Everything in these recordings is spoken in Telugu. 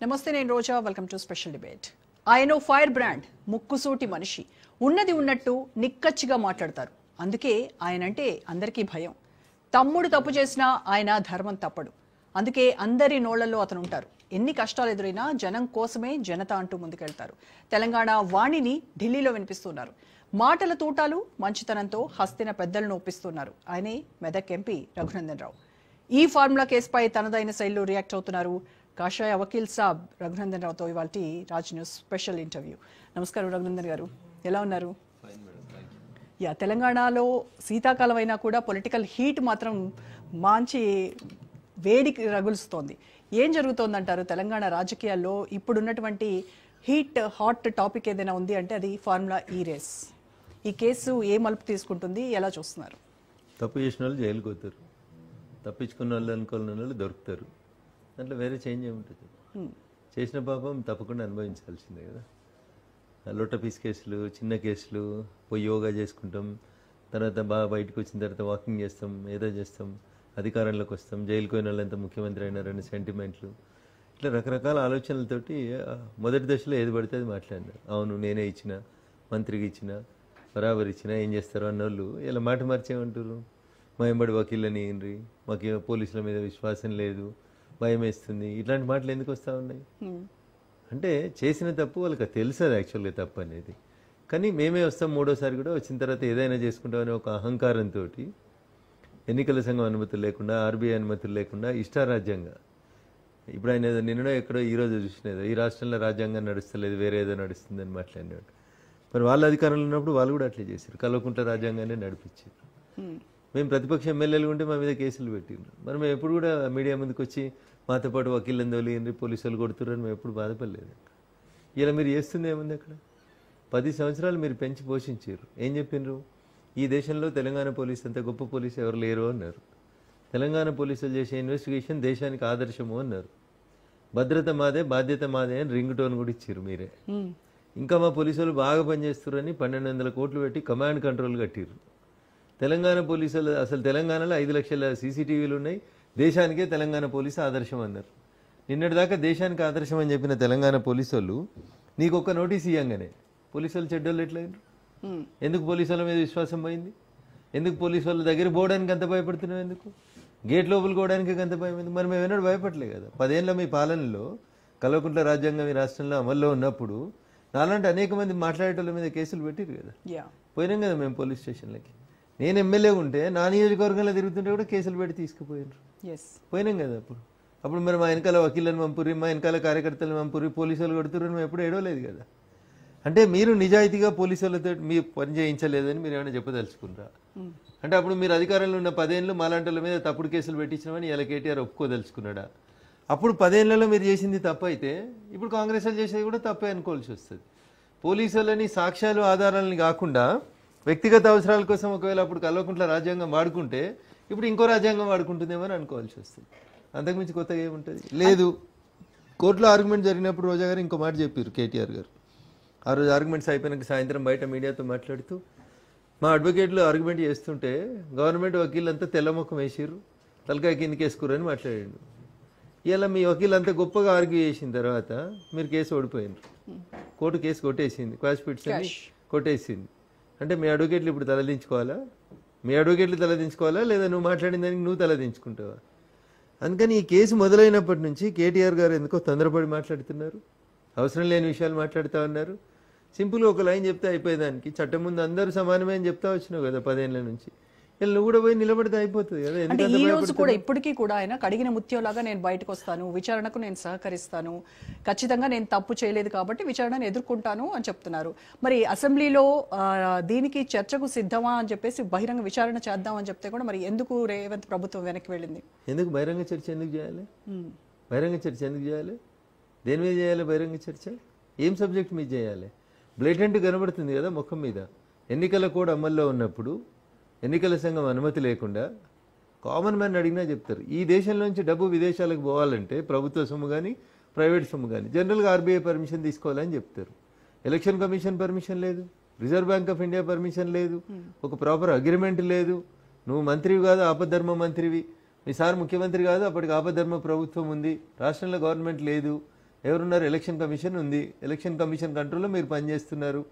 నమస్తే, నేను Roja. Welcome to special debate. ఆయన ఫైర్ బ్రాండ్, ముక్కుసూటి మనిషి. ఉన్నది ఉన్నట్టు నిక్కచ్చిగా మాట్లాడతారు. అందుకే ఆయన అంటే అందరికీ భయం. తమ్ముడు తప్పు చేసినా ఆయన ధర్మం తప్పడు. అందుకే అందరి నోళ్లలో అతను ఉంటారు. ఎన్ని కష్టాలు ఎదురైనా జనం కోసమే జనత అంటూ ముందుకెళ్తారు. తెలంగాణ వాణిని ఢిల్లీలో వినిపిస్తున్నారు. మాటల తూటాలు, మంచితనంతో హస్తిన పెద్దలను ఒప్పిస్తున్నారు. ఆయనే మెదక్ ఎంపీ రఘునందన్ రావు. ఈ ఫార్ములా కేసుపై తనదైన శైలిలో రియాక్ట్ అవుతున్నారు కాషాయ వకీల్ సాబ్ రఘునందన్ రావుతో ఇవాల్టి రాజ్ న్యూస్ స్పెషల్ ఇంటర్వ్యూ. నమస్కారం రఘునందన్ గారు, ఎలా ఉన్నారు? తెలంగాణలో శీతాకాలం అయినా కూడా పొలిటికల్ హీట్ మాత్రం మంచి వేడికి రగులుస్తోంది. ఏం జరుగుతోందంటారు తెలంగాణ రాజకీయాల్లో? ఇప్పుడున్నటువంటి హాట్ టాపిక్ ఏదైనా ఉంది అంటే అది ఫార్ములా ఈ రేస్. ఈ కేసు ఏ మలుపు తీసుకుంటుంది, ఎలా చూస్తున్నారు? తప్పు చేసిన వాళ్ళు జైలుకి పోతారు, తప్పించుకున్న వాళ్ళు అనుకున్న వాళ్ళు దొరుకుతారు. దాంట్లో వేరే చేంజ్ ఏముంటుంది? చేసిన పాపం తప్పకుండా అనుభవించాల్సిందే కదా. లొట్ట పీస్ కేసులు, చిన్న కేసులు, పోయి యోగా చేసుకుంటాం, తర్వాత బాగా బయటకు వచ్చిన తర్వాత వాకింగ్ చేస్తాం, ఏదో చేస్తాం, అధికారంలోకి వస్తాం, జైలుకి పోయిన వాళ్ళు ఎంత ముఖ్యమంత్రి అయినారని సెంటిమెంట్లు, ఇట్లా రకరకాల ఆలోచనలతోటి మొదటి దశలో ఏది పడితే అది మాట్లాడినారు. అవును నేనే ఇచ్చిన, మంత్రికి ఇచ్చిన, బరాబర్ ఇచ్చిన, ఏం చేస్తారు అన్నోళ్ళు ఇలా మాట మార్చేమంటారు. మా ఎంబడి వకీళ్ళని ఏంటి, మాకు పోలీసుల మీద విశ్వాసం లేదు, భయం వేస్తుంది, ఇట్లాంటి మాటలు ఎందుకు వస్తూ ఉన్నాయి? అంటే చేసిన తప్పు వాళ్ళకి తెలుసు అది యాక్చువల్గా తప్పు అనేది. కానీ మేమే వస్తాం మూడోసారి కూడా, వచ్చిన తర్వాత ఏదైనా చేసుకుంటామనే ఒక అహంకారంతో ఎన్నికల సంఘం అనుమతులు లేకుండా, ఆర్బీఐ అనుమతులు లేకుండా ఇష్టారాజ్యంగా, ఇప్పుడు ఆయన నిన్నడో ఎక్కడో ఈరోజు చూసినదో ఈ రాష్ట్రంలో రాజ్యాంగం నడుస్తలేదు, వేరే ఏదో నడుస్తుందని మాట్లాడినాడు. మరి వాళ్ళ అధికారంలో ఉన్నప్పుడు వాళ్ళు కూడా అట్లే చేశారు, కల్వకుంట్ల రాజ్యాంగాన్ని నడిపించారు. మేము ప్రతిపక్ష ఎమ్మెల్యేలు ఉంటే మా మీద కేసులు పెట్టిండ్రు. మరి మేము ఎప్పుడు కూడా మీడియా ముందుకు వచ్చి మాతో పాటు వకీళ్ళని తోలిండ్రి, పోలీసులు కొడుతుర్రని మేము ఎప్పుడు బాధపడలేదు. ఇలా మీరు చేస్తుంది ఏముంది? అక్కడ 10 సంవత్సరాలు మీరు పెంచి పోషించారు. ఏం చెప్పిండ్రు? ఈ దేశంలో తెలంగాణ పోలీసు అంత గొప్ప పోలీసు ఎవరు లేరు అన్నారు. తెలంగాణ పోలీసులు చేసే ఇన్వెస్టిగేషన్ దేశానికి ఆదర్శము అన్నారు. భద్రత మాదే, బాధ్యత మాదే అని రింగ్ టోన్ కూడా ఇచ్చారు మీరే. ఇంకా మా పోలీసులు బాగా పనిచేస్తున్నారని 1200 కోట్లు పెట్టి కమాండ్ కంట్రోల్ కట్టిర్రు. తెలంగాణ పోలీసులు అసలు తెలంగాణలో 5 లక్షల సీసీటీవీలు ఉన్నాయి, దేశానికే తెలంగాణ పోలీసు ఆదర్శం అన్నారు. నిన్నటిదాకా దేశానికి ఆదర్శం అని చెప్పిన తెలంగాణ పోలీసు వాళ్ళు నీకు ఒక్క నోటీస్ ఇవ్వగానే పోలీసు వాళ్ళు చెడ్డోళ్ళు ఎట్లయినారు? ఎందుకు పోలీసు వాళ్ళ మీద విశ్వాసం పోయింది? ఎందుకు పోలీసు వాళ్ళ దగ్గర పోవడానికి అంత భయపడుతున్నావు? ఎందుకు గేట్ లోపలికి పోవడానికి అంత భయం ఎందుకు? మరి మేము ఏనాడు భయపడలే కదా. 10 ఏళ్ళ మీ పాలనలో కల్వకుంట్ల రాజ్యాంగం ఈ రాష్ట్రంలో అమల్లో ఉన్నప్పుడు నాలాంటి అనేక మంది మాట్లాడేటోళ్ళ మీద కేసులు పెట్టిరు కదా. పోయినాం కదా మేము పోలీస్ స్టేషన్లకి. నేను ఎమ్మెల్యే ఉంటే నా నియోజకవర్గంలో తిరుగుతుంటే కూడా కేసులు పెట్టి తీసుకుపోయినారు. పోయినాం కదా. అప్పుడు మరి మా వెనకాల వకీళ్ళని పంపురి, మా వెనకాల కార్యకర్తలను పంపురి, పోలీసులు కొడుతుర్రని మేము ఎప్పుడు ఏడవలేదు కదా. అంటే మీరు నిజాయితీగా పోలీసులతో మీ పని చేయించలేదని మీరు ఏమైనా చెప్పదలుచుకున్నారా? అంటే అప్పుడు మీరు అధికారంలో ఉన్న 10 ఏళ్ళు మాలాంటి వాళ్ళ మీద తప్పుడు కేసులు పెట్టించినామని ఇలా కేటీఆర్ ఒప్పుకోదలుచుకున్నాడా? అప్పుడు 10 ఏళ్లలో మీరు చేసింది తప్పు అయితే ఇప్పుడు కాంగ్రెస్ వాళ్ళు చేసేది కూడా తప్పే అనుకోవాల్సి వస్తుంది. పోలీసులని సాక్ష్యాలు ఆధారాలని కాకుండా వ్యక్తిగత అవసరాల కోసం ఒకవేళ అప్పుడు కల్వకుంట్ల రాజ్యాంగం వాడుకుంటే ఇప్పుడు ఇంకో రాజ్యాంగం వాడుకుంటుందేమో అని అనుకోవాల్సి వస్తుంది. అంతకుమించి కొత్తగా ఏముంటుంది? లేదు. కోర్టులో ఆర్గ్యుమెంట్ జరిగినప్పుడు రోజా గారు ఇంకో మాట చెప్పారు కేటీఆర్ గారు. ఆ రోజు ఆర్గ్యుమెంట్స్ అయిపోయినాక సాయంత్రం బయట మీడియాతో మాట్లాడుతూ మా అడ్వకేట్లు ఆర్గ్యుమెంట్ చేస్తుంటే గవర్నమెంట్ వకీళ్ళంతా తెల్లముఖం వేసిర్రు, తలకాయ కిందకి వేసుకురని మాట్లాడాడు. ఇలా మీ వకీలు అంతా గొప్పగా ఆర్గ్యూ చేసిన తర్వాత మీరు కేసు ఓడిపోయినారు. కోర్టు కేసు కొట్టేసింది, క్వాష్ పిటిషన్ కొట్టేసింది. అంటే మీ అడ్వకేట్లు ఇప్పుడు తలదించుకోవాలా? మీ అడ్వకేట్లు తలదించుకోవాలా లేదా నువ్వు మాట్లాడిన దానికి నువ్వు తలదించుకుంటావా? అందుకని ఈ కేసు మొదలైనప్పటి నుంచి కేటీఆర్ గారు ఎందుకో తొందరపడి మాట్లాడుతున్నారు, అవసరం లేని విషయాలు మాట్లాడుతూ ఉన్నారు. సింపుల్గా ఒక లైన్ చెప్తే అయిపోయేదానికి చట్టం ముందు అందరూ సమానమే అని చెప్తా వచ్చినావు కదా 10 ఏళ్ల నుంచి. నువ్వు కూడా పోయి నిలబడితే అయిపోతుంది కదా. అంటే ఈ రోజు కూడా ఇప్పటికీ కూడా ఆయన కడిగిన ముత్యంలాగా నేను బయటకు వస్తాను, విచారణకు నేను సహకరిస్తాను, ఖచ్చితంగా నేను తప్పు చేయలేదు కాబట్టి విచారణను ఎదుర్కొంటాను అని చెప్తున్నారు. మరి అసెంబ్లీలో దీనికి చర్చకు సిద్ధమా అని చెప్పేసి బహిరంగ విచారణ చేద్దాం అని చెప్తే కూడా మరి ఎందుకు రేవంత్ ప్రభుత్వం వెనక్కి వెళ్ళింది? ఎందుకు బహిరంగ చర్చ ఎందుకు చేయాలి? బహిరంగ చర్చ ఎందుకు చేయాలి? దేని మీద చేయాలి బహిరంగ చర్చ? ఏం సబ్జెక్ట్ మీద చేయాలి? బ్లేటెంట్ కనబడుతుంది కదా ముఖం మీద. ఎన్నికల కోడ్ అమల్లో ఉన్నప్పుడు ఎన్నికల సంఘం అనుమతి లేకుండా కామన్ మ్యాన్ అడిగినా చెప్తారు. ఈ దేశం నుంచి డబ్బు విదేశాలకు పోవాలంటే ప్రభుత్వ సొమ్ము కానీ ప్రైవేట్ సొమ్ము కానీ జనరల్గా ఆర్బీఐ పర్మిషన్ తీసుకోవాలని చెప్తారు. ఎలక్షన్ కమిషన్ పర్మిషన్ లేదు, reserve bank of India permission లేదు, ఒక ప్రాపర్ అగ్రిమెంట్ లేదు. నువ్వు మంత్రివి కాదు, ఆపద్ధర్మ మంత్రివి. మీ సార్ ముఖ్యమంత్రి కాదు, అప్పటికి ఆపద్ధర్మ ప్రభుత్వం ఉంది, రాష్ట్రంలో గవర్నమెంట్ లేదు, ఎవరున్నారు? ఎలక్షన్ కమిషన్ ఉంది. ఎలక్షన్ కమిషన్ కంట్రోల్లో మీరు పనిచేస్తున్నారు.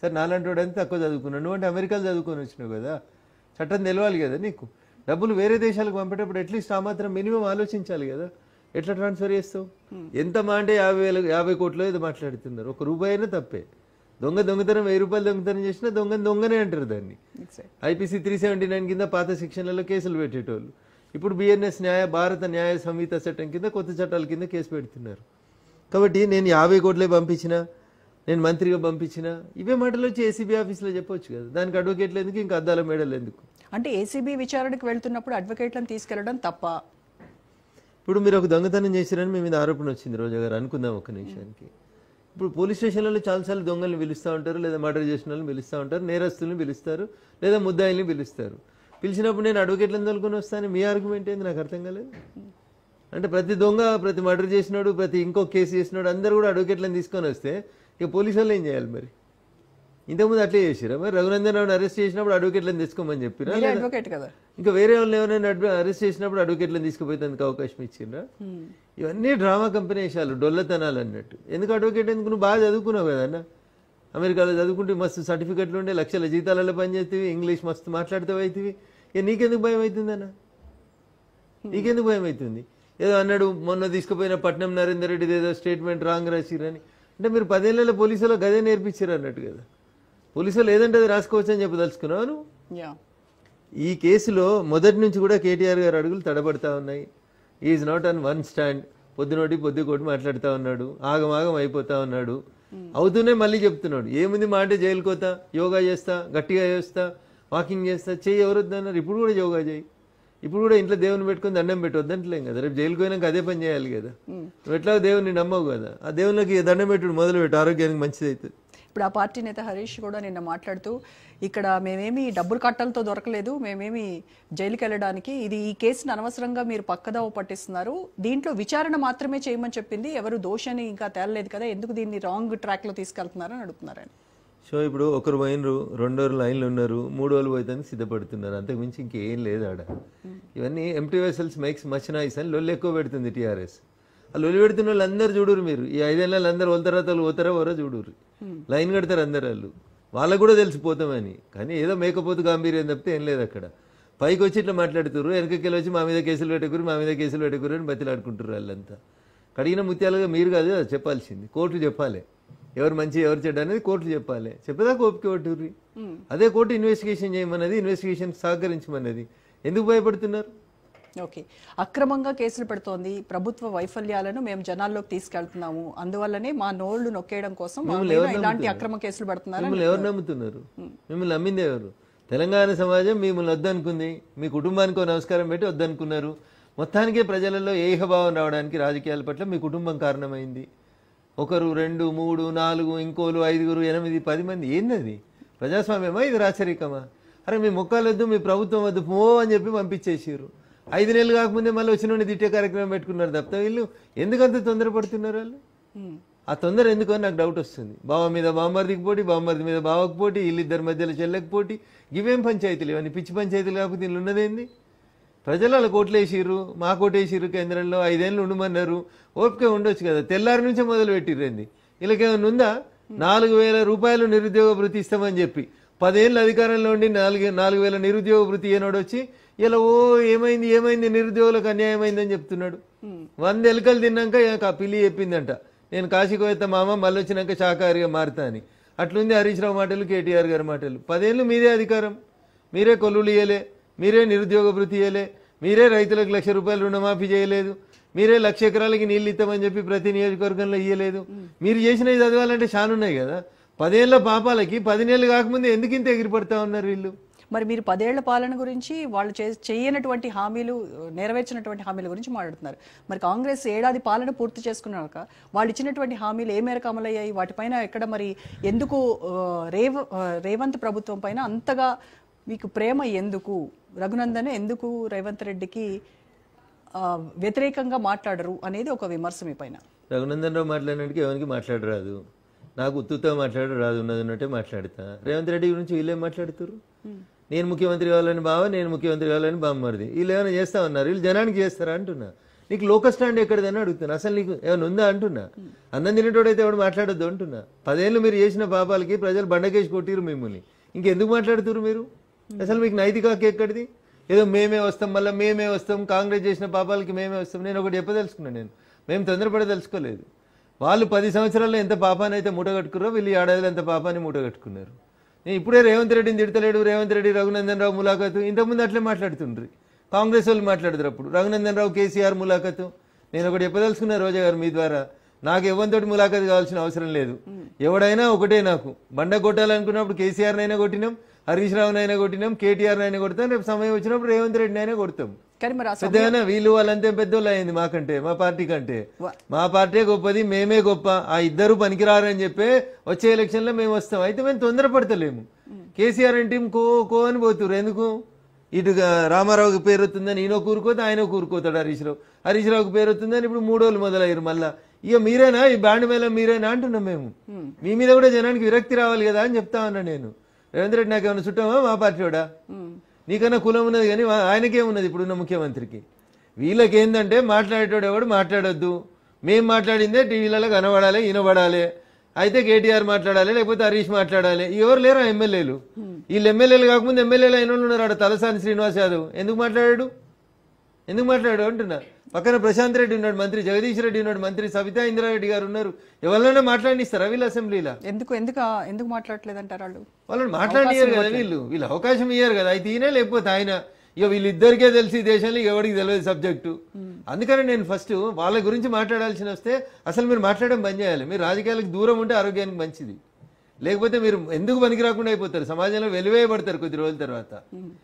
సరే నాలాంటి వాడు తక్కువ చదువుకున్నాడు, నువ్వు అంటే అమెరికాలో చదువుకొని వచ్చినావు కదా, చట్టం తెలవాలి కదా నీకు. డబ్బులు వేరే దేశాలకు పంపేటప్పుడు అట్లీస్ట్ ఆ మాత్రం మినిమం ఆలోచించాలి కదా. ఎట్లా ట్రాన్స్ఫర్ చేస్తావు? ఎంత మా అంటే 50 కోట్లు ఏదో మాట్లాడుతున్నారు. ₹1 అయినా తప్పే. దొంగతనం ₹1000 దొంగతనం చేసినా దొంగనే అంటారు దాన్ని. IPC 379 కింద పాత శిక్షణలలో కేసులు పెట్టేటోళ్ళు ఇప్పుడు BNS భారత న్యాయ సంహిత చట్టం కింద కొత్త చట్టాల కింద కేసు పెడుతున్నారు. కాబట్టి నేను 50 కోట్లే పంపించిన, నేను మంత్రిగా పంపించిన, ఇవే మాటలు వచ్చి ACB ఆఫీస్లో చెప్పొచ్చు కదా. దానికి అడ్వకేట్లు ఎందుకు, ఇంకా అద్దాల మేడలు ఎందుకు? అంటే ACB విచారణకు వెళ్తున్నప్పుడు అడ్వకేట్లను తీసుకెళ్లడం తప్ప? ఇప్పుడు మీరు ఒక దొంగతనం చేశారని మీ మీద ఆరోపణ వచ్చింది రోజా గారు, అనుకుందాం ఒక నిమిషానికి. ఇప్పుడు పోలీస్ స్టేషన్లలో చాలాసార్లు దొంగల్ని పిలుస్తూ ఉంటారు, లేదా మర్డర్ చేసిన వాళ్ళని పిలుస్తూ ఉంటారు, నేరస్తుల్ని పిలుస్తారు, లేదా ముద్దాయిల్ని పిలుస్తారు. పిలిచినప్పుడు నేను అడ్వకేట్లను తోలుకొని వస్తాను, మీ ఆర్గ్యుమెంట్ ఏంది నాకు అర్థం కాలేదు. అంటే ప్రతి దొంగ, ప్రతి మర్డర్ చేసినాడు, ప్రతి ఇంకో కేసు చేసినాడు అందరూ కూడా అడ్వకేట్లను తీసుకొని వస్తే ఇక పోలీసు వాళ్ళు ఏం చేయాలి మరి? ఇంతకుముందు అట్లే చేసిరా మరి? రఘునందన్ రావుని అరెస్ట్ చేసినప్పుడు అడ్వకేట్లను తెచ్చుకోమని చెప్పిరా? అడ్వకేట్ కదా, ఇంకా వేరే వాళ్ళని ఎవరైనా అరెస్ట్ చేసినప్పుడు అడ్వకేట్లను తీసుకుపోయేందుకు అవకాశం ఇచ్చిండ్రా? ఇవన్నీ డ్రామా కంపెనీ వేసాలు, డొల్లతనాలు అన్నట్టు. ఎందుకు అడ్వకేట్ ఎందుకు? నువ్వు బాగా చదువుకున్నావు కదన్న, అమెరికాలో చదువుకుంటే మస్తు సర్టిఫికెట్లు ఉండే, లక్షల జీతాలలో పనిచేస్తేవి, ఇంగ్లీష్ మస్తు మాట్లాడుతావు అవుతుంది. ఇక నీకెందుకు భయం అవుతుందన్న? నీకెందుకు భయం అవుతుంది? ఏదో అన్నాడు మొన్న తీసుకుపోయిన పట్నం నరేందర్ రెడ్డి ఏదో స్టేట్మెంట్ రాంగ్ రాసిరని. అంటే మీరు 10 ఏళ్ళలో పోలీసులో గదే నేర్పించారు అన్నట్టు కదా. పోలీసులు ఏదంటే అది రాసుకోవచ్చు అని చెప్పదలుచుకున్నావు నువ్వు. ఈ కేసులో మొదటి నుంచి కూడా కేటీఆర్ గారు అడుగులు తడబడతా ఉన్నాయి. Is not on one stand. పొద్దుకోటి మాట్లాడుతూ ఉన్నాడు, ఆగమాగం అయిపోతా ఉన్నాడు. అవుతూనే మళ్ళీ చెప్తున్నాడు, ఏముంది మా అంటే జైలు కోతా, యోగా చేస్తా, గట్టిగా చేస్తా, వాకింగ్ చేస్తా, చెయ్యి ఎవరొద్దన్నారు. ఇప్పుడు కూడా యోగా చేయి, ఇప్పుడు కూడా ఇంట్లో దేవుని పెట్టుకుని దండం పెట్టొద్దంటలేం కదా. రేపు జైలుకి పోయినాక అదే పని చేయాలి కదా. నువ్వు ఎట్లా దేవుని నమ్మవు కదా, ఆ దేవునికి దండం పెట్టుడు మొదలు పెట్టు, ఆరోగ్యానికి మంచిది అవుతుంది. ఇప్పుడు ఆ పార్టీ నేత హరీష్ కూడా నిన్న మాట్లాడుతూ, ఇక్కడ మేమేమి డబ్బులు కట్టలతో దొరకలేదు, మేమేమి జైలుకి వెళ్ళడానికి, ఇది ఈ కేసును అనవసరంగా మీరు పక్కదోవ పట్టిస్తున్నారు, దీంట్లో విచారణ మాత్రమే చేయమని చెప్పింది, ఎవరు దోషని ఇంకా తేలలేదు కదా, ఎందుకు దీన్ని రాంగ్ ట్రాక్లో తీసుకెళ్తున్నారని అడుగుతున్నారని. సో ఇప్పుడు ఒకరు పోయినరు, 2 లైన్లు ఉన్నారు, 3 రోజులు పోయితే సిద్ధపడుతున్నారు, అంతకుమించి ఇంకేం లేదు ఆడ. ఇవన్నీ empty vessels makes much noise అని లొల్లి ఎక్కువ పెడుతుంది TRS. ఆ లొల్లి పెడుతున్న వాళ్ళు అందరు చూడురు, మీరు ఈ 5 ఏళ్ళలో అందరు పోతారా ఎవరో చూడురు, లైన్ కడతారు అందరు. వాళ్ళకు కూడా తెలిసిపోతామని, కానీ ఏదో మేకపోతు గాంభీర్యం తప్పితే ఏం లేదు అక్కడ. పైకి వచ్చి ఇట్లా మాట్లాడుతున్నారు, వెనకకెళ్ళి వచ్చి మా మీద కేసులు పెట్టకూరు అని బతిలాడుకుంటారు వాళ్ళంతా. కడిగిన ముత్యాలుగా మీరు కాదు చెప్పాల్సింది, కోర్టు చెప్పాలి ఎవరు మంచి ఎవరు చెడ్డ అనేది కోర్టు చెప్పాలి. చెప్పదా కోర్టుకి కొట్టుర్రి, అదే కోర్టు ఇన్వెస్టిగేషన్ చేయమన్నది, ఇన్వెస్టిగేషన్ సహకరించమన్నది. ఎందుకు భయపడుతున్నారు? ఓకే, అక్రమంగా కేసులు పెడుతోంది, ప్రభుత్వ వైఫల్యాలను మేము జనాల్లోకి తీసుకెళ్తున్నాము, అందువల్లనే మా నోళ్లు నొక్కేయడం కోసం ఇలాంటి అక్రమ కేసులు పెడుతున్నారు. మిమ్మల్ని ఎవరు నమ్ముతున్నారు? మిమ్మల్ని నమ్మింది ఎవరు? తెలంగాణ సమాజం మిమ్మల్ని వద్దనుకుంది, మీ కుటుంబానికో నమస్కారం పెట్టి వద్దనుకున్నారు. మొత్తానికే ప్రజలలో ఏకభావం రావడానికి రాజకీయాల పట్ల మీ కుటుంబం కారణమైంది. 1, 2, 3, 4, ఇంకోలు 5, 8, 10 మంది. ఏందది ప్రజాస్వామ్యమా? ఇది రాచరికమా? అరే మీ మొక్కలు వద్దు, మీ ప్రభుత్వం వద్దు పో అని చెప్పి పంపించేసారు. 5 నెలలు కాకముందే మళ్ళీ వచ్చిన తిట్టే కార్యక్రమం పెట్టుకున్నారు తప్ప వీళ్ళు ఎందుకంత తొందరపడుతున్నారు? వాళ్ళు ఆ తొందర ఎందుకు అని నాకు డౌట్ వస్తుంది. బావ మీద బామ్మర్దికి పోటీ, బామ్మర్ది మీద బావకు పోటీ, వీళ్ళిద్దరి మధ్యలో చెల్లెకి పోటీ. ఇవేం పంచాయతీలు? ఇవన్నీ పిచ్చి పంచాయతీలు కాకపోతే వీళ్ళు ఉన్నదేంది? ప్రజలు వాళ్ళ కోట్లేసిర్రు, మా కోటేసిర్రు, కేంద్రంలో 5 ఏళ్ళు ఉండమన్నారు. ఓపిక ఉండొచ్చు కదా, తెల్లారి నుంచే మొదలు పెట్టిర్రేంది? వీళ్ళకేమన్నా ఉందా? 4,000 రూపాయలు నిరుద్యోగ వృత్తి ఇస్తామని చెప్పి 10 ఏళ్ళు అధికారంలో ఉండి 4,000 నిరుద్యోగ వృత్తి ఏనాడు వచ్చి ఇలా ఏమైంది నిరుద్యోగులకు అన్యాయం అయిందని చెప్తున్నాడు. 100 ఎలుకలు తిన్నాక పిల్లి చెప్పిందంట, నేను కాశీకి పోతా మామ, మళ్ళీ వచ్చినాక శాకాహారిగా మారుతా అని. అట్లుంది హరీష్ రావు మాటలు, కేటీఆర్ గారి మాటలు. 10 ఏళ్ళు మీదే అధికారం, మీరే కొల్లులు ఇయ్యలే, మీరే నిరుద్యోగ వృత్తి ఇయ్యలే, మీరే రైతులకు ₹1,00,000 రుణమాఫీ చేయలేదు, మీరే 1,00,000 ఎకరాలకి నీళ్ళు ఇస్తామని చెప్పి ప్రతి నియోజకవర్గంలో ఇయ్యలేదు. మీరు చేసినవి చదవాలంటే చానున్నాయి కదా. 10 ఏళ్ల పాపాలకి 10 నెలలు కాకముందే ఎందుకు ఇంత ఎగిరిపడతా ఉన్నారు వీళ్ళు? మరి మీరు 10 ఏళ్ల పాలన గురించి, వాళ్ళు చేయనటువంటి హామీలు, నెరవేర్చినటువంటి హామీల గురించి మాట్లాడుతున్నారు. మరి కాంగ్రెస్ 7 ఏళ్ల పాలన పూర్తి చేసుకున్నాక వాళ్ళు ఇచ్చినటువంటి హామీలు ఏ మేరకు అమలయ్యాయి? వాటిపైన ఎక్కడ మరి ఎందుకు రేవంత్ ప్రభుత్వం పైన అంతగా మీకు ప్రేమ? ఎందుకు రఘునందన్ ఎందుకు రేవంత్ రెడ్డికి వ్యతిరేకంగా మాట్లాడరు అనేది ఒక విమర్శ మీ పైన. రఘునందన్ రావు మాట్లాడినట్టుగా ఎవరికి మాట్లాడరాదు, నాకు ఉత్తుతో మాట్లాడరాదు, ఉన్నది ఉన్నట్టే మాట్లాడతా. రేవంత్ రెడ్డి గురించి వీళ్ళేం మాట్లాడుతారు? నేను ముఖ్యమంత్రి కావాలని బావ, నేను ముఖ్యమంత్రి కావాలని బామ్మరిది. వీళ్ళు ఏమైనా చేస్తా ఉన్నారు? వీళ్ళు జనానికి చేస్తారా అంటున్నా. నీకు లోకల్ స్టాండ్ ఎక్కడదని అడుగుతున్నా. అసలు నీకు ఏమైనా ఉందా అంటున్నా. అన్నం తినేటోడైతే ఎవడు మాట్లాడొద్దు అంటున్నా. 10 ఏళ్ళు మీరు చేసిన పాపాలకి ప్రజలు బండకేసి కొట్టిరు మిమ్మల్ని. ఇంకెందుకు మాట్లాడుతున్నారు మీరు? అసలు మీకు నైతిక హక్కు ఎక్కడిది? ఏదో మేమే వస్తాం, మళ్ళీ మేమే వస్తాం, కాంగ్రెస్ చేసిన పాపాలకి మేమే వస్తాం. నేను ఒకటి చెప్పదలుచుకున్నాను, మేము తొందరపడదలుచుకోలేదు. వాళ్ళు 10 సంవత్సరాల్లో ఎంత పాపాన్ని అయితే మూటగట్టుకున్నారో వీళ్ళు ఏడాదిలో ఎంత పాపాన్ని మూటగట్టుకున్నారు. నేను ఇప్పుడే రేవంత్ రెడ్డిని తిడతలేడు, రేవంత్ రెడ్డి రఘునందన్ రావు ములాఖతు, ఇంతకుముందు అట్లే మాట్లాడుతుండ్రి. కాంగ్రెస్ వాళ్ళు మాట్లాడతారు అప్పుడు రఘునందన్ రావు కేసీఆర్ ములాఖతు. నేను ఒకటి చెప్పదలుచుకున్నా రోజా గారు మీ ద్వారా, నాకు ఎవరితోటి ములాఖతు కావాల్సిన అవసరం లేదు. ఎవడైనా ఒకటే, నాకు బండ కొట్టాలనుకున్నప్పుడు కేసీఆర్నైనా కొట్టినాం, హరీష్ రావునైనా కొట్టినాం, కేటీఆర్నైనా కొడతాం, రేపు సమయం వచ్చినప్పుడు రేవంత్ రెడ్డిని అయినా కొడతాం. పెద్దగానే వీళ్ళు వాళ్ళంతే పెద్దోళ్ళు అయింది మాకంటే, మా పార్టీ కంటే. మా పార్టీ గొప్పది, మేమే గొప్ప, ఆ ఇద్దరు పనికిరారని చెప్పి వచ్చే ఎలక్షన్ లో మేము వస్తాం. అయితే మేము తొందరపడతలేము. కేసీఆర్ అంటే కో అని పోతున్నారు. ఎందుకు? ఇటుగా రామారావుకి పేరు వస్తుందని ఈయన కూరుకోతే ఆయన కూరుకోతాడు హరీష్ రావుకి పేరు వస్తుందని ఇప్పుడు 3 రోజులు మొదలయ్యారు. మళ్ళా ఇక మీరేనా ఈ బ్యాండ్ మేళ మీరేనా అంటున్నాం మేము. మీ మీద కూడా జనానికి విరక్తి రావాలి కదా అని చెప్తా ఉన్నా నేను. రేవంత్ రెడ్డి నాకేమన్నా చుట్టామా? మా పార్టీ వాడా? నీకన్నా కులం ఉన్నది కానీ ఆయనకేమున్నది ఇప్పుడున్న ముఖ్యమంత్రికి? వీళ్ళకి ఏంటంటే మాట్లాడేటోడు ఎవడు మాట్లాడొద్దు, మేము మాట్లాడిందే టీవీలలో కనబడాలి, వినబడాలి. అయితే కేటీఆర్ మాట్లాడాలి, లేకపోతే హరీష్ మాట్లాడాలి. ఎవరు లేరా ఎమ్మెల్యేలు? వీళ్ళు ఎమ్మెల్యేలు కాకముందు ఎమ్మెల్యేలు అయిన వాళ్ళు ఉన్నారు. తలసాని శ్రీనివాస్ యాదవ్ ఎందుకు మాట్లాడాడు అంటున్నా. పక్కన ప్రశాంత్ రెడ్డి ఉన్నాడు మంత్రి, జగదీష్ రెడ్డి ఉన్నాడు మంత్రి, సవితా ఇంద్రారెడ్డి గారు ఉన్నారు. ఎవరైనా మాట్లాడిస్తారా వీళ్ళు అసెంబ్లీలో? ఎందుకు మాట్లాడలేదంటారు? వాళ్ళని మాట్లాడియారు కదా వీళ్ళు అవకాశం ఇయ్యారు కదా. అయితే ఈయన లేకపోతే ఆయన. ఇక వీళ్ళిద్దరికే తెలిసి దేశంలో ఎవరికి తెలియదు సబ్జెక్టు. అందుకని నేను ఫస్ట్ వాళ్ళ గురించి మాట్లాడాల్సి వస్తే అసలు మీరు మాట్లాడడం బంద్ చేయాలి. మీరు రాజకీయాలకు దూరం ఉంటే ఆరోగ్యానికి మంచిది. లేకపోతే మీరు ఎందుకు పనికి రాకుండా అయిపోతారు, సమాజంలో వెలివేయబడతారు కొద్ది రోజుల తర్వాత.